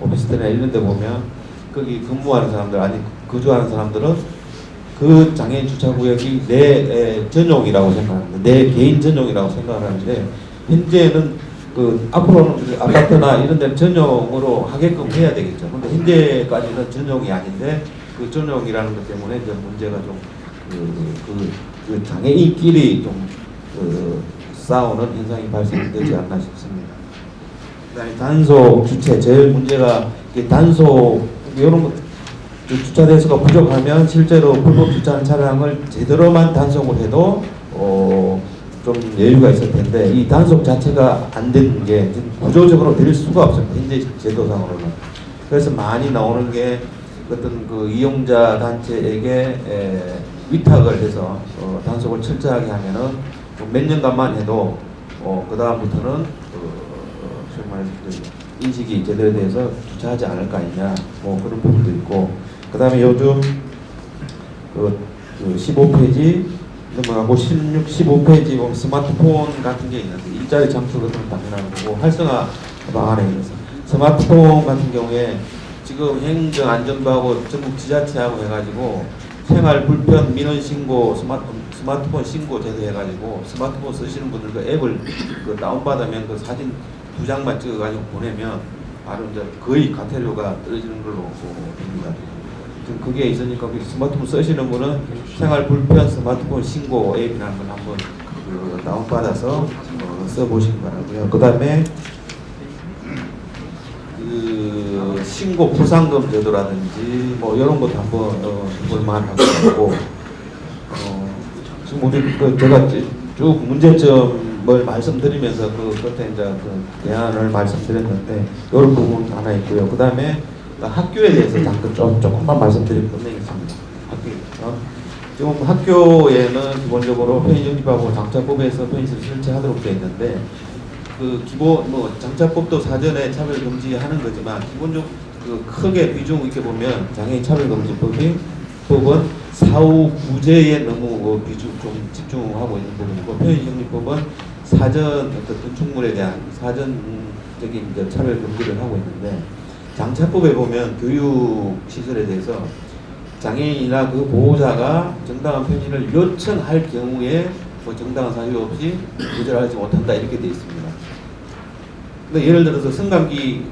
오피스텔이나 이런 데 보면 거기 근무하는 사람들 아니 거주하는 사람들은 그 장애인 주차구역이 내 전용이라고 생각합니다. 내 개인 전용이라고 생각을 하는데 현재는 그 앞으로는 아파트나 이런 데는 전용으로 하게끔 해야 되겠죠. 근데 현재까지는 전용이 아닌데 그 전용이라는 것 때문에 이제 문제가 좀 그 장애인끼리 좀 싸우는 현상이 발생되지 않나 싶습니다. 그다음에 단속 주체 제일 문제가 단속 이런 것 주차 대수가 부족하면 실제로 불법 주차한 차량을 제대로만 단속을 해도 좀 여유가 있을 텐데 이 단속 자체가 안 되는 게 구조적으로 될 수가 없습니다. 현재 제도상으로는. 그래서 많이 나오는 게 어떤 그 이용자 단체에게 위탁을 해서 단속을 철저하게 하면은 몇 년간만 해도 그 다음부터는 정말 인식이 제대로 돼서 주차하지 않을 거 아니냐 뭐 그런 부분도 있고, 그 다음에 요즘 그 15페이지 넘어가고 16, 15페이지 보면 스마트폰 같은 게 있는데 일자리 창출 같은 건 당연한 거고 활성화 방안에 있어서 스마트폰 같은 경우에 지금 행정안전부하고 전국 지자체하고 해가지고 생활 불편 민원 신고 스마트폰 신고 제도해가지고 스마트폰 쓰시는 분들 그 앱을 그 다운받으면 그 사진 2장만 찍어가지고 보내면 바로 이제 거의 과태료가 떨어지는 걸로 봅니다. 지금 그게 있으니까 스마트폰 쓰시는 분은 생활 불편 스마트폰 신고 앱이라는 걸 한번 그 다운받아서 써보시기 바라고요. 그 다음에 그 신고 보상금 제도라든지 뭐 이런 것도 한번 볼만 하고 지금 우리 그 제가 쭉 문제점을 말씀드리면서 그 끝에 이제 그 대안을 말씀드렸는데 이런 부분 하나 있고요. 그 다음에 학교에 대해서 잠깐 조금만 말씀드릴 부분이 있습니다. 지금 학교에는 기본적으로 편의점집하고 장차법에서 편의시설 설치하도록 되어 있는데 그 기본 뭐 장차법도 사전에 차별 금지하는 거지만 기본적 그 크게 비중 있게 보면 장애인 차별금지법은 사후 구제에 너무 그 비중 좀 집중하고 있는 부분이고 편의정리법은 사전 어떤 건축물에 대한 사전적인 이제 차별 금지를 하고 있는데 장차법에 보면 교육 시설에 대해서 장애인이나 그 보호자가 정당한 편의를 요청할 경우에 뭐 정당한 사유 없이 거절하지 못한다 이렇게 되어 있습니다. 근데 예를 들어서 성감기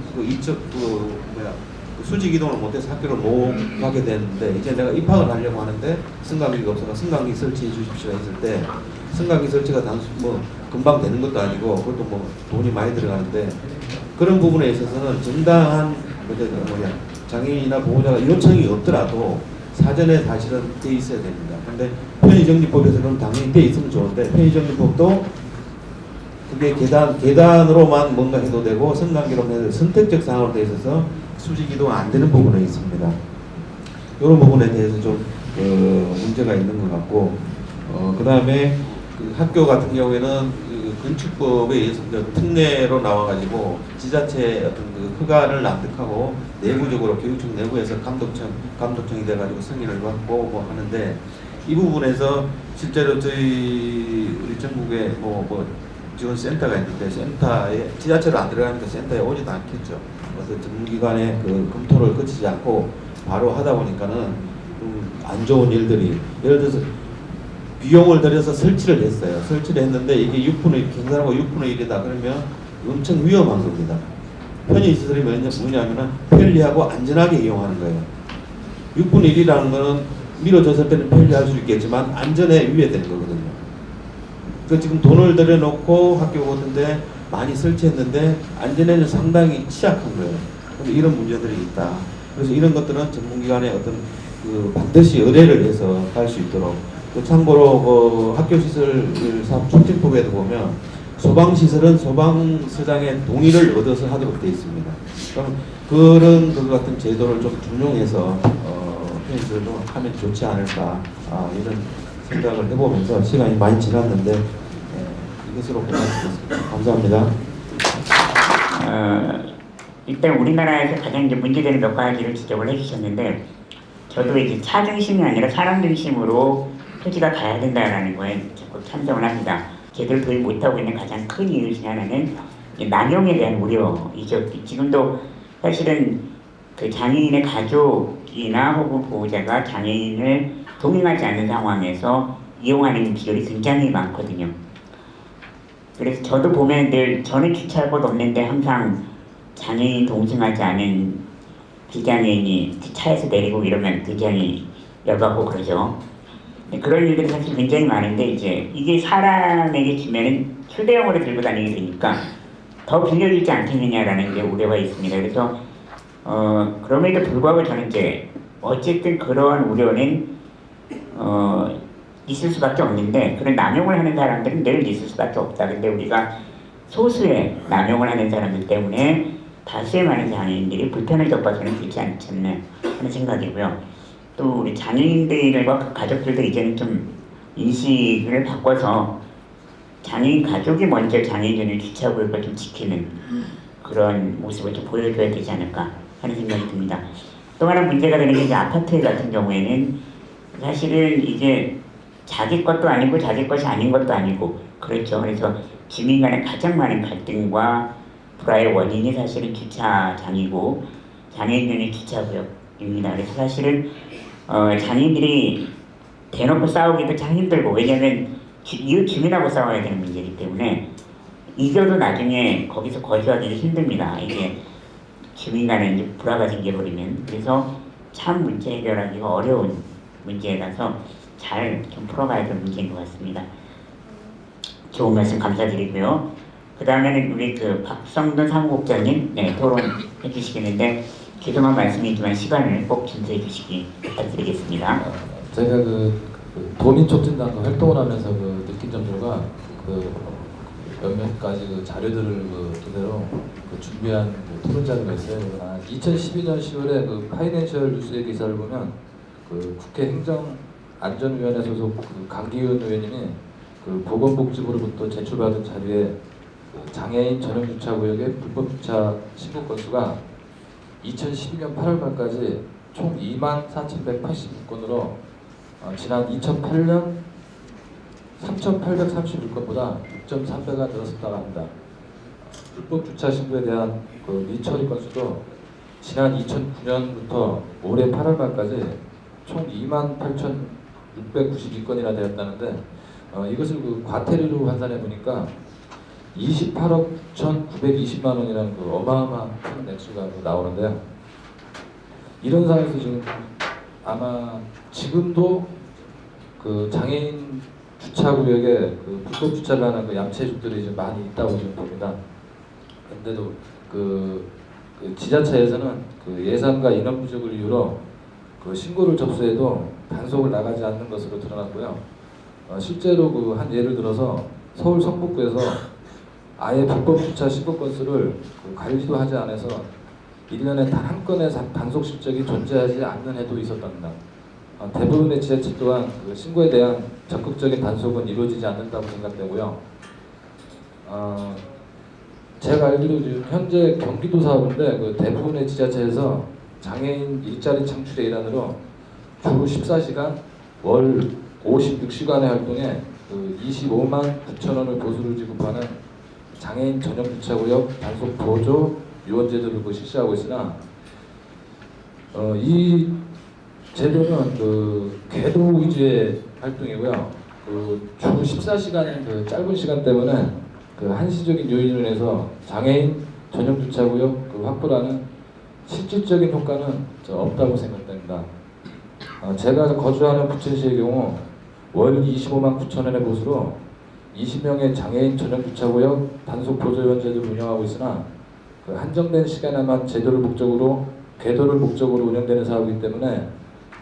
수직 이동을 못해서 학교를 못 가게 되는데 이제 내가 입학을 하려고 하는데 성감기가 없어서 성감기 설치해 주십시오 했을 때 성감기 설치가 단순 뭐 금방 되는 것도 아니고 그것도 뭐 돈이 많이 들어가는데 그런 부분에 있어서는 정당한 장애인이나 보호자가 요청이 없더라도 사전에 사실은 돼 있어야 됩니다. 근데 편의정리법에서는 당연히 돼 있으면 좋은데 편의정리법도 그게 계단으로만 뭔가 해도 되고 성관계로 해도 선택적 상황으로 되어 있어서 수직 이동 안 되는 부분에 있습니다. 이런 부분에 대해서 좀 문제가 있는 것 같고 그 다음에 그 학교 같은 경우에는 그 건축법에 의해서 특례로 나와가지고 지자체 어떤 그 허가를 납득하고 내부적으로 교육청 내부에서 감독청이 돼가지고 승인을 받고 뭐 하는데 이 부분에서 실제로 저희 우리 전국에 뭐 지원센터가 있는데 센터에 지자체로 안 들어가니까 센터에 오지도 않겠죠. 그래서 전문기관의 그 검토를 거치지 않고 바로 하다 보니까는 좀 안 좋은 일들이 예를 들어서 비용을 들여서 설치를 했어요. 설치를 했는데 이게 경사로가 6분의 1이다 그러면 엄청 위험한 겁니다. 편의시설이 뭐냐면은 편리하고 안전하게 이용하는 거예요. 6분의 1이라는 거는 미뤄졌을 때는 편리할 수 있겠지만 안전에 위배되는 거거든요. 그 지금 돈을 들여놓고 학교 같은데 많이 설치했는데 안전에는 상당히 취약한 거예요. 근데 이런 문제들이 있다. 그래서 이런 것들은 전문기관에 어떤 그 반드시 의뢰를 해서 할 수 있도록. 그 참고로 그 학교시설 촉진법에도 보면 소방시설은 소방서장의 동의를 얻어서 하도록 되어 있습니다. 그럼 그런 것 같은 제도를 좀 준용해서 편의시설도 하면 좋지 않을까 이런 생각을 해보면서 시간이 많이 지났는데 이것으로 고맙습니다. 감사합니다. 일단 우리나라에서 가장 이제 문제되는 몇 가지를 지적을 해주셨는데 저도 이제 차 중심이 아니라 사람 중심으로 토지가 가야 된다라는 거에 적극 찬성을 합니다. 제대로 도입 못하고 있는 가장 큰 이유 중에 하나는 남용에 대한 우려이죠. 지금도 사실은 그 장애인의 가족이나 혹은 보호자가 장애인을 동행하지 않는 상황에서 이용하는 비율이 굉장히 많거든요. 그래서 저도 보면 늘 저는 주차할 곳 없는데 항상 장애인 동승하지 않은 비장애인이 차에서 내리고 이러면 굉장히 열받고 그러죠. 그런 일들이 사실 굉장히 많은데 이제 이게 사람에게 주면은 휴대용으로 들고 다니게 되니까 더 빌려주지 않겠느냐라는 게 우려가 있습니다. 그래서 그럼에도 불구하고 저는 이제 어쨌든 그러한 우려는 있을 수밖에 없는데 그런 남용을 하는 사람들은 늘 있을 수밖에 없다. 근데 우리가 소수의 남용을 하는 사람들 때문에 다수의 많은 장애인들이 불편을 겪어서는 되지 않지 않나 하는 생각이고요. 또 우리 장애인들과 그 가족들도 이제는 좀 인식을 바꿔서 장애인 가족이 먼저 장애인을 주차구역을 좀 지키는 그런 모습을 좀 보여줘야 되지 않을까 하는 생각이 듭니다. 또 하나 문제가 되는 게 이제 아파트 같은 경우에는 사실은 이게 자기 것도 아니고 자기 것이 아닌 것도 아니고 그렇죠. 그래서 주민 간의 가장 많은 갈등과 불화의 원인이 사실은 주차장이고 장애인용의 주차구역입니다. 그래서 사실은 장애인들이 대놓고 싸우기도 참 힘들고, 왜냐하면 이웃 주민하고 싸워야 되는 문제이기 때문에 이겨도 나중에 거기서 거주하기가 힘듭니다. 이게 주민 간에 이제 불화가 생겨버리면. 그래서 참 문제 해결하기가 어려운 문제라서 잘 좀 풀어가야 될 문제인 것 같습니다. 좋은 말씀 감사드리고요. 그 다음에는 우리 그 박성돈 사무국장님, 네, 토론해 주시겠는데, 그동안 말씀이지만 시간을 꼭 준수해 주시기 부탁드리겠습니다. 제가 도민촉진단도 활동을 하면서 느낀 점들과 몇몇 가지 자료들을 토대로 준비한 토론 자료가 있어요. 2012년 10월에 파이낸셜 뉴스의 기사를 보면 국회 행정안전위원회 소속 강기훈 의원님이 보건복지부로부터 제출받은 자료에 장애인 전용 주차구역의 불법 주차 신고 건수가 2012년 8월 말까지 총 24,186건으로 지난 2008년 3,831건보다 6.3배가 늘었다고 합니다. 불법 주차 신고에 대한 미처리 건수도 지난 2009년부터 올해 8월 말까지 총 28,692건이나 되었다는데, 이것을 과태료로 환산해 보니까 28억 9,920만 원이라는 어마어마한 큰 액수가 나오는데요. 이런 상황에서 지금 아마 지금도 장애인 주차구역에 불법 주차를 하는 얌체족들이 좀 많이 있다고 지금 봅니다. 근데도 지자체에서는 예산과 인원 부족을 이유로 신고를 접수해도 단속을 나가지 않는 것으로 드러났고요. 실제로 한 예를 들어서 서울 성북구에서 아예 불법 주차 신고 건수를 관리도 하지 않아서 1년에 단 한 건의 단속 실적이 존재하지 않는 해도 있었답니다. 대부분의 지자체 또한 신고에 대한 적극적인 단속은 이루어지지 않는다고 생각되고요. 제가 알기로 지금 현재 경기도 사업인데 대부분의 지자체에서 장애인 일자리 창출의 일환으로 주 14시간 월 56시간의 활동에 25만 9천 원을 보수를 지급하는 장애인 전용 주차구역 단속 보조 유언제도를 실시하고 있으나, 이 제도는 궤도 위주의 활동이고요. 주 14시간의 짧은 시간 때문에 한시적인 요인을 해서 장애인 전용 주차구역 확보라는 실질적인 효과는 없다고 생각됩니다. 제가 거주하는 부천시의 경우 월 25만 9천 원의 보수로 20명의 장애인 전용 주차구역 단속 보조 유언제도를 운영하고 있으나 한정된 시간에만 제도를 목적으로 궤도를 목적으로 운영되는 사업이기 때문에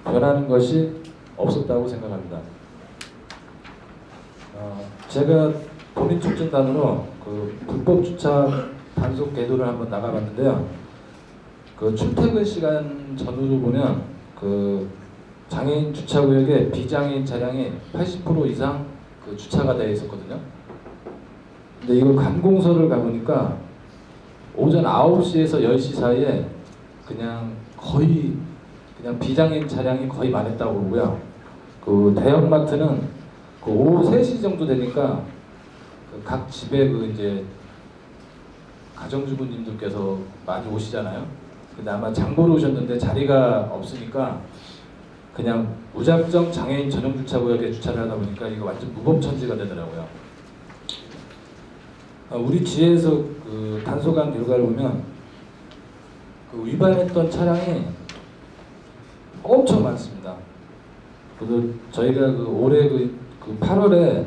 변하는 것이 없었다고 생각합니다. 제가 도민촉진단으로 불법 주차 단속 궤도를 한번 나가봤는데요. 출퇴근 시간 전후로 보면 장애인 주차구역에 비장애인 차량이 80% 이상 주차가 되어 있었거든요. 근데 이걸 관공서를 가보니까 오전 9시에서 10시 사이에 거의 비장애인 차량이 거의 많았다고 보고요. 대형마트는 오후 3시 정도 되니까 각 집에 이제 가정주부님들께서 많이 오시잖아요. 근데 아마 장보러 오셨는데 자리가 없으니까 그냥 무작정 장애인 전용 주차구역에 주차를 하다 보니까 이거 완전 무법천지가 되더라고요. 우리 지에서 단속한 결과를 보면 위반했던 차량이 엄청 많습니다. 그래서 저희가 올해 8월에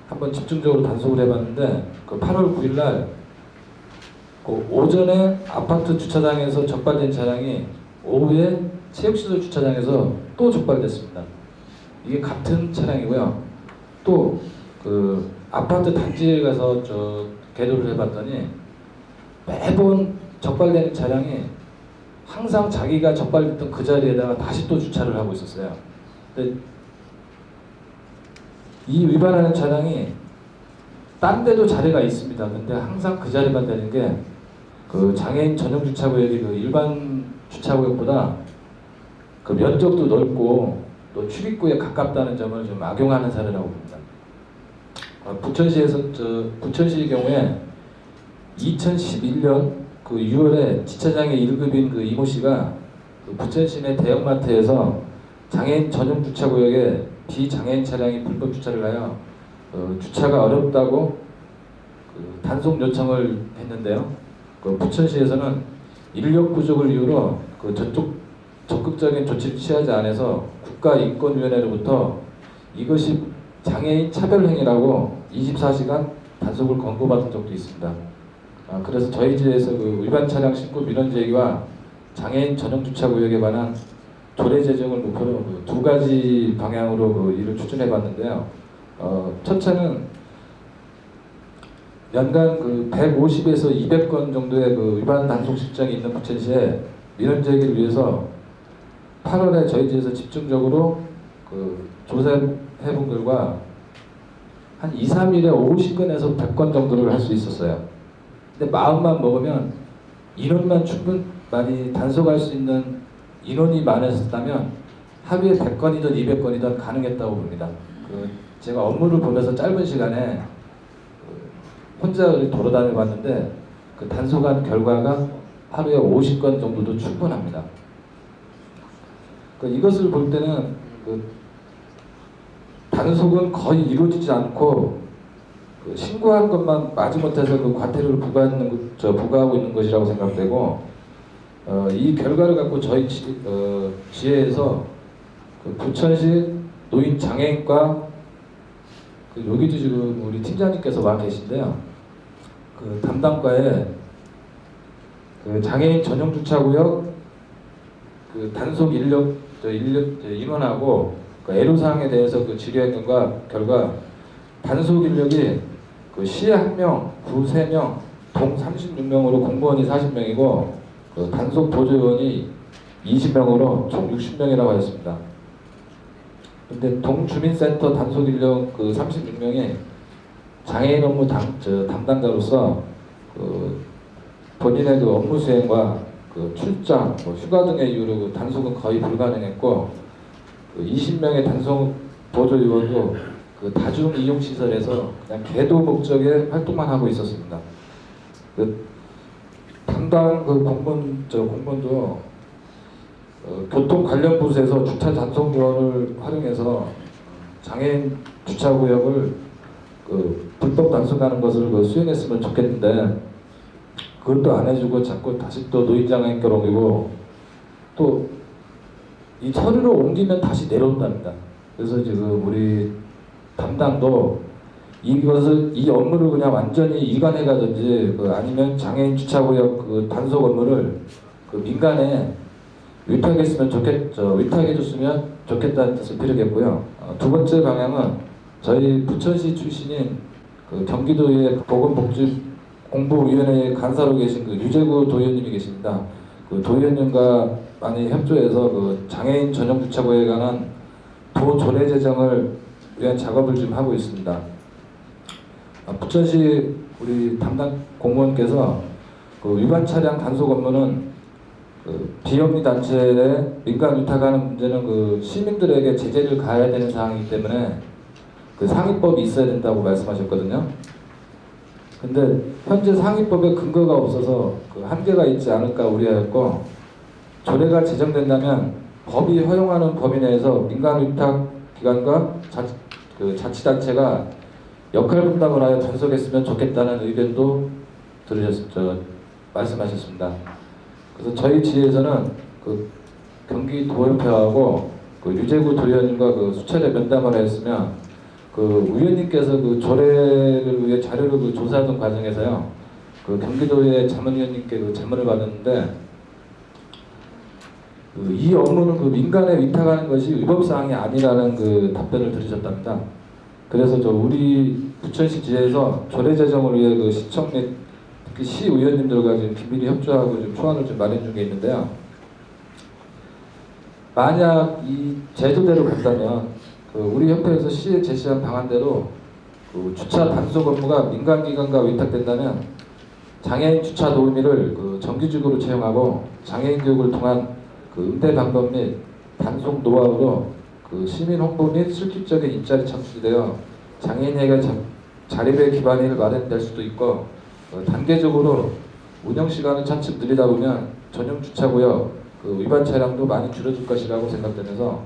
한번 집중적으로 단속을 해봤는데 8월 9일날 오전에 아파트 주차장에서 적발된 차량이 오후에 체육시설 주차장에서 또 적발됐습니다. 이게 같은 차량이고요. 또 아파트 단지에 가서 궤도를 해봤더니 매번 적발되는 차량이 항상 자기가 적발됐던 그 자리에다가 다시 또 주차를 하고 있었어요. 근데 이 위반하는 차량이 딴 데도 자리가 있습니다. 근데 항상 그 자리만 되는 게 장애인 전용 주차구역이 일반 주차구역보다 면적도 넓고 또 출입구에 가깝다는 점을 좀 악용하는 사례라고 봅니다. 부천시의 경우에 2011년 그 6월에 지차장의 1급인 그 이모 씨가 그 부천시내 대형마트에서 장애인 전용 주차구역에 비장애인 차량이 불법 주차를 하여 주차가 어렵다고 그 단속 요청을 했는데요. 그 부천시에서는 인력 부족을 이유로 그 적극적인 조치를 취하지 않아서 국가인권위원회로부터 이것이 장애인 차별행위라고 24시간 단속을 권고받은 적도 있습니다. 그래서 저희 지에서 그 위반 차량 신고 민원 제기와 장애인 전용 주차구역에 관한 조례 제정을 목표로 그 두 가지 방향으로 그 일을 추진해 봤는데요. 첫째는 연간 그 150에서 200건 정도의 그 위반 단속 실정이 있는 부천시에 민원 제기를 위해서 8월에 저희 지에서 집중적으로 그 조사해 본 결과 한 2, 3일에 50건에서 100건 정도를 할 수 있었어요. 근데 마음만 먹으면 인원만 충분히 단속할 수 있는 인원이 많았다면 하루에 100건이든 200건이든 가능했다고 봅니다. 제가 업무를 보면서 짧은 시간에 혼자 돌아다녀 봤는데 그 단속한 결과가 하루에 50건 정도도 충분합니다. 이것을 볼 때는 단속은 거의 이루어지지 않고 신고한 것만 마지못해서 그 과태료를 부과하고 있는 것이라고 생각되고, 이 결과를 갖고 저희 지회에서 그 부천시 노인 장애인과 여기도 지금 우리 팀장님께서 와 계신데요. 그 담당과에 그 장애인 전용 주차구역 그 단속 인원하고 그 애로사항에 대해서 그 질의한 결과 단속 인력이 그 시에 1명, 구 3명, 동 36명으로 공무원이 40명이고 그 단속 보조요원이 20명으로 총 60명이라고 하였습니다. 근데 동주민센터 단속 인력 그 36명이 장애인 업무 담당자로서 그 본인의 그 업무 수행과 그 출장, 휴가 등의 이유로 그 단속은 거의 불가능했고, 그 20명의 단속 보조요원도 그 다중 이용 시설에서 그냥 계도 목적의 활동만 하고 있었습니다. 그 담당 그 공무원도 교통 관련 부서에서 주차 단속 요원을 활용해서 장애인 주차구역을 그 불법 단속하는 것을 그 수행했으면 좋겠는데 그것도 안 해주고 자꾸 다시 또 노인장애인권 옮기고 또 이 서류를 옮기면 다시 내려온답니다. 그래서 지금 우리 담당도 이 업무를 그냥 완전히 이관해 가든지 아니면 장애인 주차구역 그 단속 업무를 그 민간에 위탁해 줬으면 좋겠다는 뜻을 빌겠고요. 두 번째 방향은 저희 부천시 출신인 그 경기도의 보건복지공부위원회 간사로 계신 그 유재구 도의원님이 계십니다. 그 도의원님과 많이 협조해서 그 장애인 전용 주차구역에 관한 도 조례 제정을 위한 작업을 지금 하고 있습니다. 부천시 우리 담당 공무원께서 그 위반 차량 단속 업무는 그 비영리 단체에 민간 위탁하는 문제는 그 시민들에게 제재를 가해야 되는 사항이기 때문에 그 상위법이 있어야 된다고 말씀하셨거든요. 근데 현재 상위법에 근거가 없어서 그 한계가 있지 않을까 우려하였고, 조례가 제정된다면 법이 허용하는 범위 내에서 민간 위탁 기관과 자치단체가 역할 분담을 하여 단속했으면 좋겠다는 의견도 말씀하셨습니다. 그래서 저희 지에서는 그 경기도협회하고 그 유재구 도의원님과 그 수차례 면담을 했으면 그 위원님께서 그 조례를 위해 자료를 그 조사하던 과정에서요, 그 경기도의 자문위원님께 그 자문을 받았는데 이 업무는 그 민간에 위탁하는 것이 위법사항이 아니라는 그 답변을 들으셨답니다. 그래서 우리 부천시 지에서 조례 제정을 위해 그 시청 및 특히 시 의원님들과 지금 긴밀히 협조하고 좀 초안을 좀 마련 중에 있는데요. 만약 이 제도대로 간다면 그 우리 협회에서 시에 제시한 방안대로 그 주차 단속 업무가 민간 기관과 위탁된다면 장애인 주차 도우미를 그 정규직으로 채용하고 장애인 교육을 통한 그 응대 방법 및 단속 노하우로 그 시민 홍보 및 실질적인 일자리 창출되어 장애인에게 자립의 기반이 마련될 수도 있고, 단계적으로 운영 시간은 차츰 늘리다 보면 전용 주차구역 그 위반 차량도 많이 줄어들 것이라고 생각되면서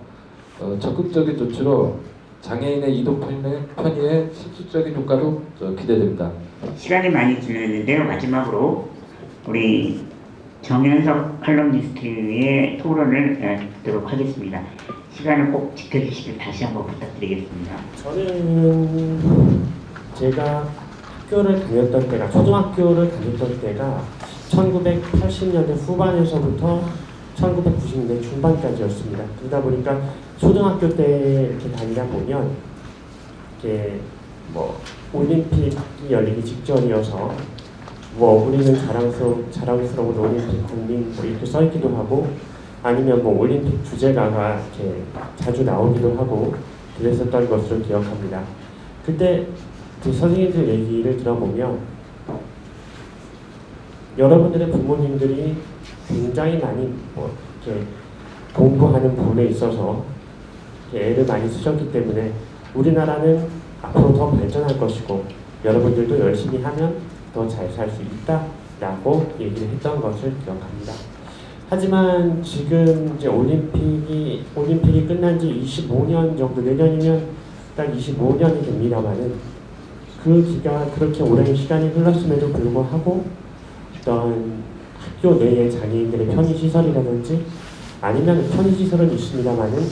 적극적인 조치로 장애인의 이동 편의에 실질적인 효과도 기대됩니다. 시간이 많이 지났는데요. 마지막으로 우리 정현석 칼럼니스트의 토론을 듣도록 하겠습니다. 시간을 꼭 지켜주시길 다시 한번 부탁드리겠습니다. 저는 제가 학교를 다녔던 때가, 초등학교를 다녔던 때가 1980년대 후반에서부터 1990년대 중반까지였습니다. 그러다 보니까 초등학교 때 이렇게 다니다 보면 이렇게 뭐 올림픽이 열리기 직전이어서 뭐 우리는 자랑스러운 올림픽 국민 뭐 이렇게 써있기도 하고, 아니면 뭐 올림픽 주제가가 이렇게 자주 나오기도 하고 그랬었던 것으로 기억합니다. 그때 그 선생님들 얘기를 들어보면 여러분들의 부모님들이 굉장히 많이 뭐 이렇게 공부하는 부분에 있어서 이렇게 애를 많이 쓰셨기 때문에 우리나라는 앞으로 더 발전할 것이고 여러분들도 열심히 하면 더 잘 살 수 있다라고 얘기를 했던 것을 기억합니다. 하지만 지금 이제 올림픽이 끝난 지 25년 정도, 내년이면 딱 25년이 됩니다만은 그 기간, 그렇게 오랜 시간이 흘렀음에도 불구하고 어떤 학교 내의 장애인들의 편의시설이라든지, 아니면 편의시설은 있습니다만은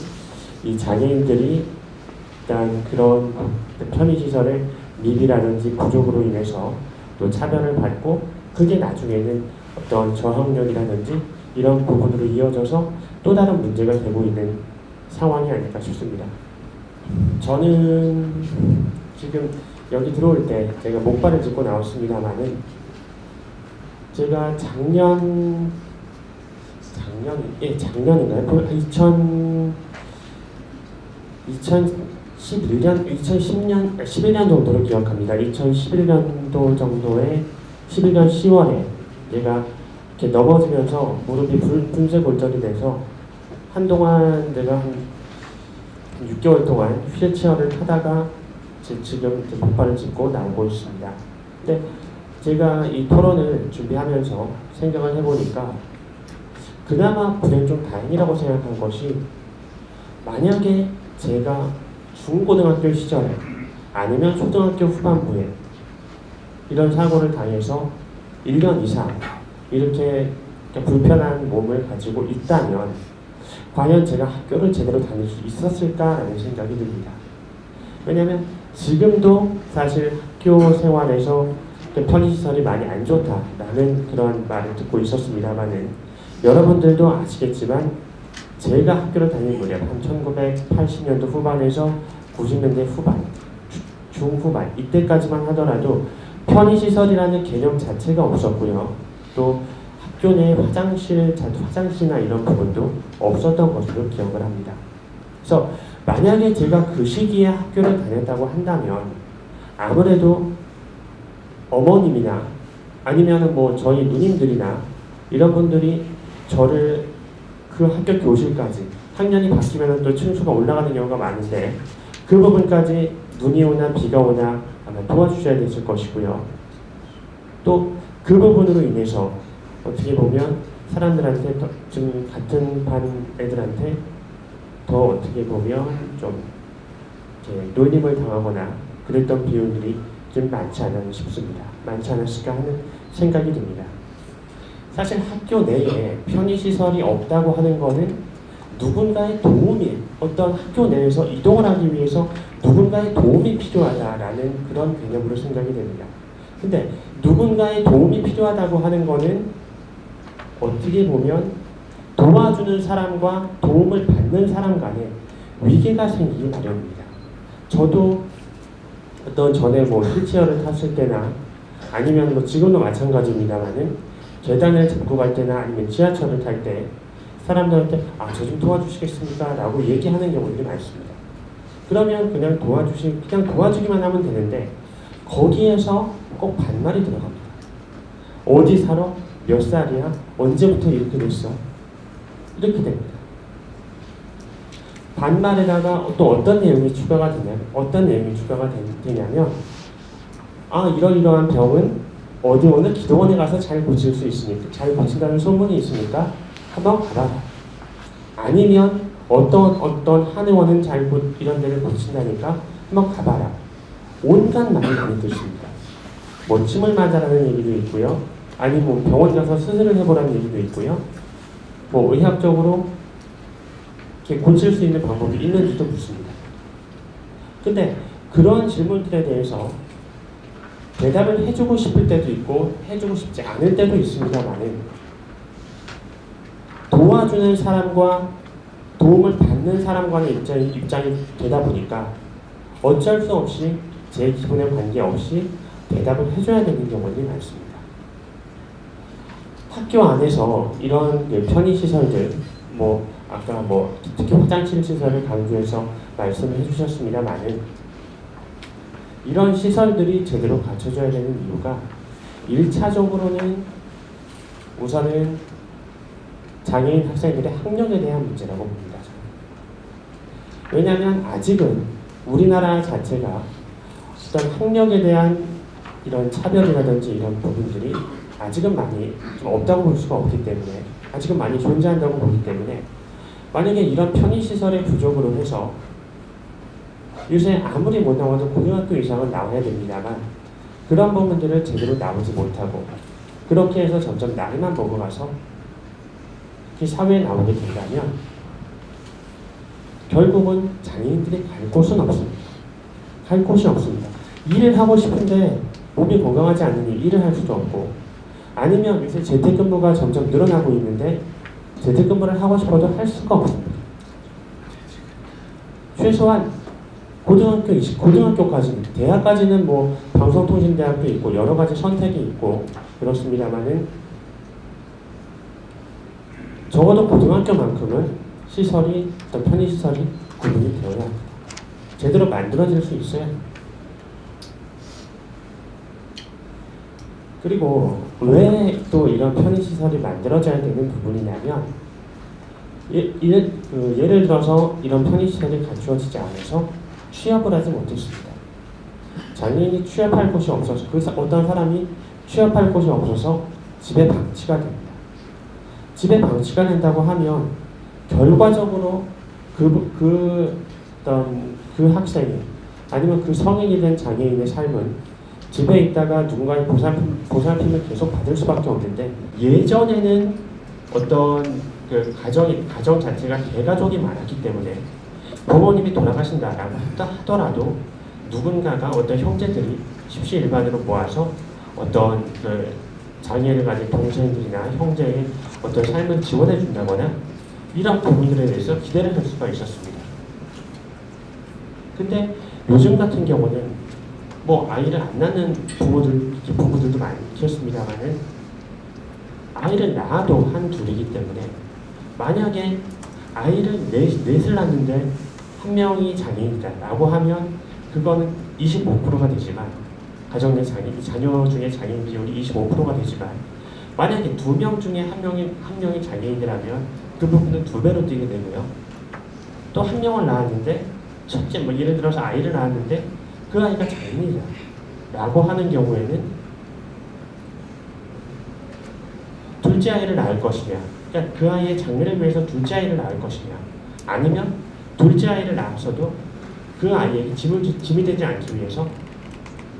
이 장애인들이 일단 그런 편의시설의 미비라든지 부족으로 인해서 또 차별을 받고, 그게 나중에는 어떤 저학력이라든지 이런 부분으로 이어져서 또 다른 문제가 되고 있는 상황이 아닐까 싶습니다. 저는 지금 여기 들어올 때 제가 목발을 짚고 나왔습니다만은 제가 작년인가요? 2011년 정도로 기억합니다. 2011년도 정도에 11년 10월에 제가 이렇게 넘어지면서 무릎이 분쇄골절이 돼서 한동안 내가 한 6개월 동안 휠체어를 타다가 지금 목발을 짚고 나오고 있습니다. 근데 제가 이 토론을 준비하면서 생각을 해보니까 그나마 그래 좀 다행이라고 생각한 것이, 만약에 제가 중고등학교 시절에 아니면 초등학교 후반부에 이런 사고를 당해서 1년 이상 이렇게 불편한 몸을 가지고 있다면 과연 제가 학교를 제대로 다닐 수 있었을까라는 생각이 듭니다. 왜냐하면 지금도 사실 학교 생활에서 편의시설이 많이 안 좋다라는 그런 말을 듣고 있었습니다만은, 여러분들도 아시겠지만 제가 학교를 다닐 무렵 한 1980년도 후반에서 90년대 후반, 중후반 이때까지만 하더라도 편의시설이라는 개념 자체가 없었고요. 또 학교 내 화장실이나 이런 부분도 없었던 것으로 기억을 합니다. 그래서 만약에 제가 그 시기에 학교를 다녔다고 한다면 아무래도 어머님이나 아니면 뭐 저희 누님들이나 이런 분들이 저를 그 학교 교실까지, 학년이 바뀌면 또 층수가 올라가는 경우가 많은데 그 부분까지 눈이 오나 비가 오나 아마 도와주셔야 됐을 것이고요. 또 그 부분으로 인해서 어떻게 보면 사람들한테 좀 같은 반 애들한테 더 어떻게 보면 좀 이렇게 놀림을 당하거나 그랬던 비율들이 좀 많지 않았나 싶습니다. 많지 않았을까 하는 생각이 듭니다. 사실 학교 내에 편의시설이 없다고 하는 거는 누군가의 도움이, 어떤 학교 내에서 이동을 하기 위해서 누군가의 도움이 필요하다라는 그런 개념으로 생각이 됩니다. 근데 누군가의 도움이 필요하다고 하는 거는 어떻게 보면 도와주는 사람과 도움을 받는 사람 간에 위계가 생기기 마련입니다. 저도 어떤 전에 뭐 휠체어를 탔을 때나 아니면 뭐 지금도 마찬가지입니다만은 계단을 잡고 갈 때나 아니면 지하철을 탈 때 사람들한테 저 좀 도와주시겠습니까? 라고 얘기하는 경우들이 많습니다. 그러면 그냥 도와주기만 하면 되는데 거기에서 꼭 반말이 들어갑니다. 어디 살아? 몇 살이야? 언제부터 이렇게 됐어? 이렇게 됩니다. 반말에다가 또 어떤 내용이 추가가 되냐면 이러이러한 병은 어디 어느 기도원에 가서 잘 고칠 수 있으니까, 잘 고친다는 소문이 있으니까 한번 가봐라. 아니면 어떤 한의원은 이런 데를 고친다니까 한번 가봐라. 온갖 말이 많이 듣습니다. 뭐 침을 맞아라는 얘기도 있고요. 아니면 뭐 병원 가서 수술을 해보라는 얘기도 있고요. 뭐 의학적으로 이렇게 고칠 수 있는 방법이 있는지도 묻습니다. 근데 그런 질문들에 대해서 대답을 해주고 싶을 때도 있고 해주고 싶지 않을 때도 있습니다만은 도와주는 사람과 도움을 받는 사람과의 입장이 되다 보니까 어쩔 수 없이 제 기분에 관계없이 대답을 해줘야 되는 경우들이 많습니다. 학교 안에서 이런 편의시설들, 뭐 아까 뭐 특히 화장실 시설을 강조해서 말씀을 해주셨습니다만은 이런 시설들이 제대로 갖춰져야 되는 이유가 1차적으로는 우선은 장애인 학생들의 학력에 대한 문제라고 봅니다. 왜냐하면 아직은 우리나라 자체가 어떤 학력에 대한 이런 차별이라든지 이런 부분들이 아직은 많이 좀 없다고 볼 수가 없기 때문에, 아직은 많이 존재한다고 보기 때문에 만약에 이런 편의시설의 부족으로 해서 요새 아무리 못 나와도 고등학교 이상은 나와야 됩니다만 그런 부분들을 제대로 나오지 못하고 그렇게 해서 점점 나이만 먹어가서 사회에 나오게 된다면 결국은 장애인들이 갈 곳은 없습니다. 갈 곳이 없습니다. 일을 하고 싶은데 몸이 건강하지 않으니 일을 할 수도 없고, 아니면 요새 재택근무가 점점 늘어나고 있는데 재택근무를 하고 싶어도 할 수가 없습니다. 최소한 고등학교까지는, 대학까지는 뭐 방송통신대학도 있고 여러 가지 선택이 있고 그렇습니다만은 적어도 고등학교만큼은 시설이, 어떤 편의시설이 구분이 되어야 합니다. 제대로 만들어질 수 있어야 합니다. 그리고 왜 또 이런 편의시설이 만들어져야 되는 부분이냐면 예를 들어서 이런 편의시설이 갖추어지지 않아서 취업을 하지 못했습니다. 장애인이 취업할 곳이 없어서, 어떤 사람이 취업할 곳이 없어서 집에 방치가 됩니다. 집에 방치가 된다고 하면 결과적으로 그 학생이 아니면 그 성인이 된 장애인의 삶은 집에 있다가 누군가의 보살핌을 계속 받을 수밖에 없는데, 예전에는 어떤 가정 자체가 대가족이 많았기 때문에 부모님이 돌아가신다라고 하더라도 누군가가, 어떤 형제들이 십시일반으로 모아서 어떤 장애를 가진 동생들이나 형제의 어떤 삶을 지원해 준다거나 이런 부분들에 대해서 기대를 할 수가 있었습니다. 근데 요즘 같은 경우는 뭐 아이를 안 낳는 부부들도 많겠습니다만은 아이를 낳아도 한둘이기 때문에 중에 아이를 넷을 낳는데 한 명이 장애인이다라고 하면 그거는 25%가 되지만, 가정 내 자녀 중에 장애인 비율이 25%가 되지만, 만약에 2명 중에 한 명이 장애인이라면 그 부분은 2배로 뛰게 되고요. 또 한 명을 낳았는데, 첫째 뭐 예를 들어서 아이를 낳았는데 그 아이가 장애인이라고 하는 경우에는 둘째 아이를 낳을 것이냐, 그러니까 그 아이의 장래를 위해서 둘째 아이를 낳을 것이냐, 아니면 둘째 아이를 낳았어도 그 아이에게 짐이 되지 않기 위해서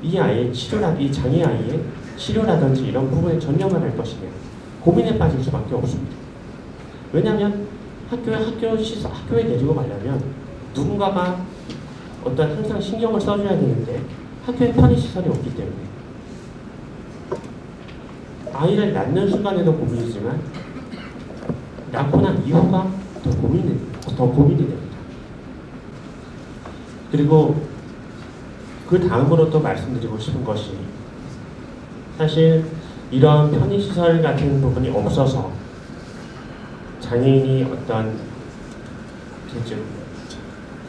이 장애 아이의 치료라든지 이런 부분에 전념을 할 것이냐, 고민에 빠질 수밖에 없습니다. 왜냐하면 학교에 데리고 가려면 누군가가 항상 신경을 써줘야 되는데 학교에 편의시설이 없기 때문에 아이를 낳는 순간에도 고민이지만 낳고 난 이후가 더 고민이 됩니다. 그리고 그 다음으로 또 말씀드리고 싶은 것이, 사실 이런 편의시설 같은 부분이 없어서 장애인이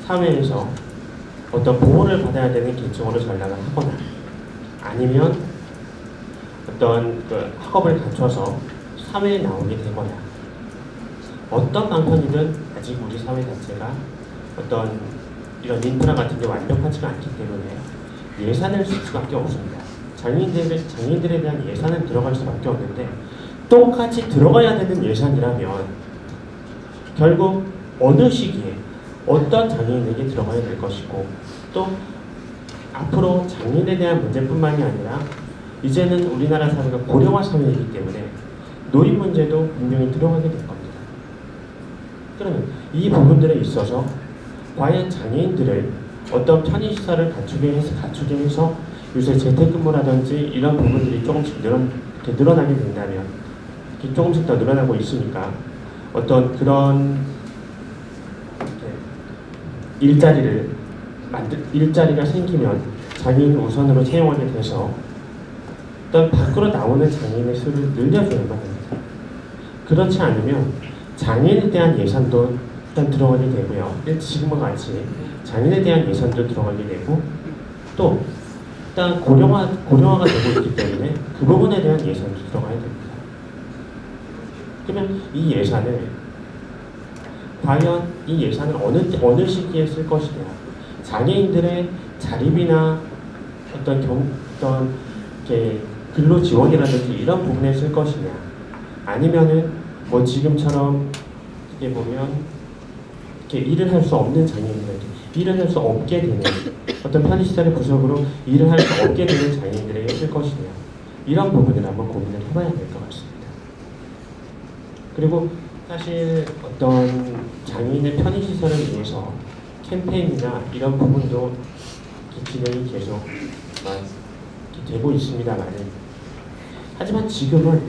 사회에서 어떤 보호를 받아야 되는 계층으로 전락을 하거나, 아니면 어떤 학업을 갖춰서 사회에 나오게 되거나, 어떤 방편이든 아직 우리 사회 자체가 이런 인프라 같은 게 완벽하지가 않기 때문에 예산을 쓸 수밖에 없습니다. 장애인들에 대한 예산은 들어갈 수밖에 없는데 똑같이 들어가야 되는 예산이라면 결국 어느 시기에 어떤 장애인에게 들어가야 될 것이고 또 앞으로 장애인에 대한 문제뿐만이 아니라 이제는 우리나라 사회가 고령화 사회이기 때문에 노인 문제도 분명히 들어가게 될 겁니다. 그러면 이 부분들에 있어서 과연 장애인들을 어떤 편의시설을 갖추게 해서 요새 재택근무라든지 이런 부분들이 조금씩 늘어나게 된다면 조금씩 더 늘어나고 있으니까 어떤 그런 일자리가 생기면 장애인 우선으로 채용하게 돼서 어떤 밖으로 나오는 장애인의 수를 늘려줘야만 합니다. 그렇지 않으면 장애인에 대한 예산도 일단 들어가게 되고요. 지금과 같이 장애인에 대한 예산도 들어가게 되고 또 일단 고령화가 되고 있기 때문에 그 부분에 대한 예산도 들어가야 됩니다. 그러면 이 예산을 과연 이 예산을 어느 시기에 쓸 것이냐, 장애인들의 자립이나 어떤 이렇게 근로 지원이라든지 이런 부분에 쓸 것이냐, 아니면은 뭐 지금처럼 이렇게 보면 이렇게 일을 할 수 없는 장애인들에게 일을 할 수 없게 되는 어떤 편의시설의 부족으로 일을 할 수 없게 되는 장애인들에게 쓸 것이냐, 이런 부분을 한번 고민을 해봐야 될 것 같습니다. 그리고 사실 어떤 장애인의 편의시설을 위해서 캠페인이나 이런 부분도 진행이 계속 되고 있습니다만, 하지만 지금은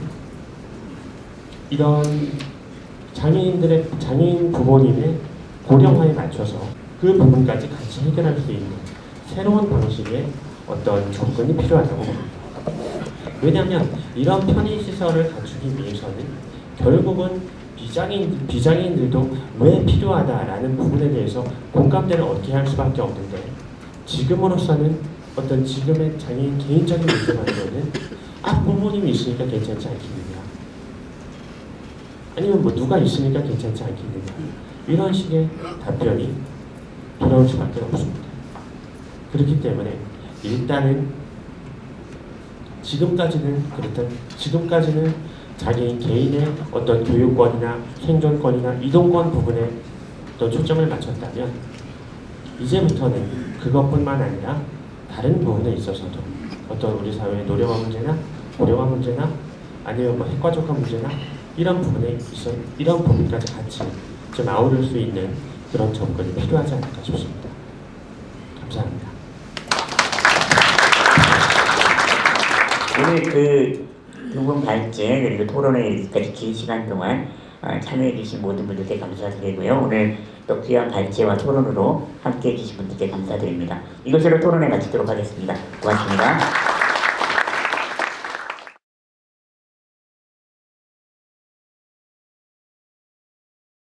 이런 장애인 부모님의 고령화에 맞춰서 그 부분까지 같이 해결할 수 있는 새로운 방식의 어떤 접근이 필요하다고 봅니다. 왜냐하면 이런 편의시설을 갖추기 위해서는 결국은 비장애인들도 왜 필요하다라는 부분에 대해서 공감대를 얻게 할 수밖에 없는데, 지금으로서는 어떤 지금의 장애인 개인적인 문제만으로는 부모님이 있으니까 괜찮지 않겠느냐, 아니면 뭐 누가 있으니까 괜찮지 않겠느냐, 이런 식의 답변이 돌아올 수밖에 없습니다. 그렇기 때문에 일단은 지금까지는 장애인 개인의 어떤 교육권이나 생존권이나 이동권 부분에 또 초점을 맞췄다면, 이제부터는 그것뿐만 아니라 다른 부분에 있어서도 어떤 우리 사회의 노령화 문제나 고령화 문제나 아니면 뭐 핵가족화 문제나 이런 부분까지 같이 좀 아우를 수 있는 그런 접근이 필요하지 않을까 싶습니다. 감사합니다. 오늘 그 두 분 발제 그리고 토론회 여기까지 긴 시간 동안 참여해주신 모든 분들께 감사드리고요. 오늘 또 귀한 발제와 토론으로 함께해 주신 분들께 감사드립니다. 이것으로 토론회 마치도록 하겠습니다. 고맙습니다.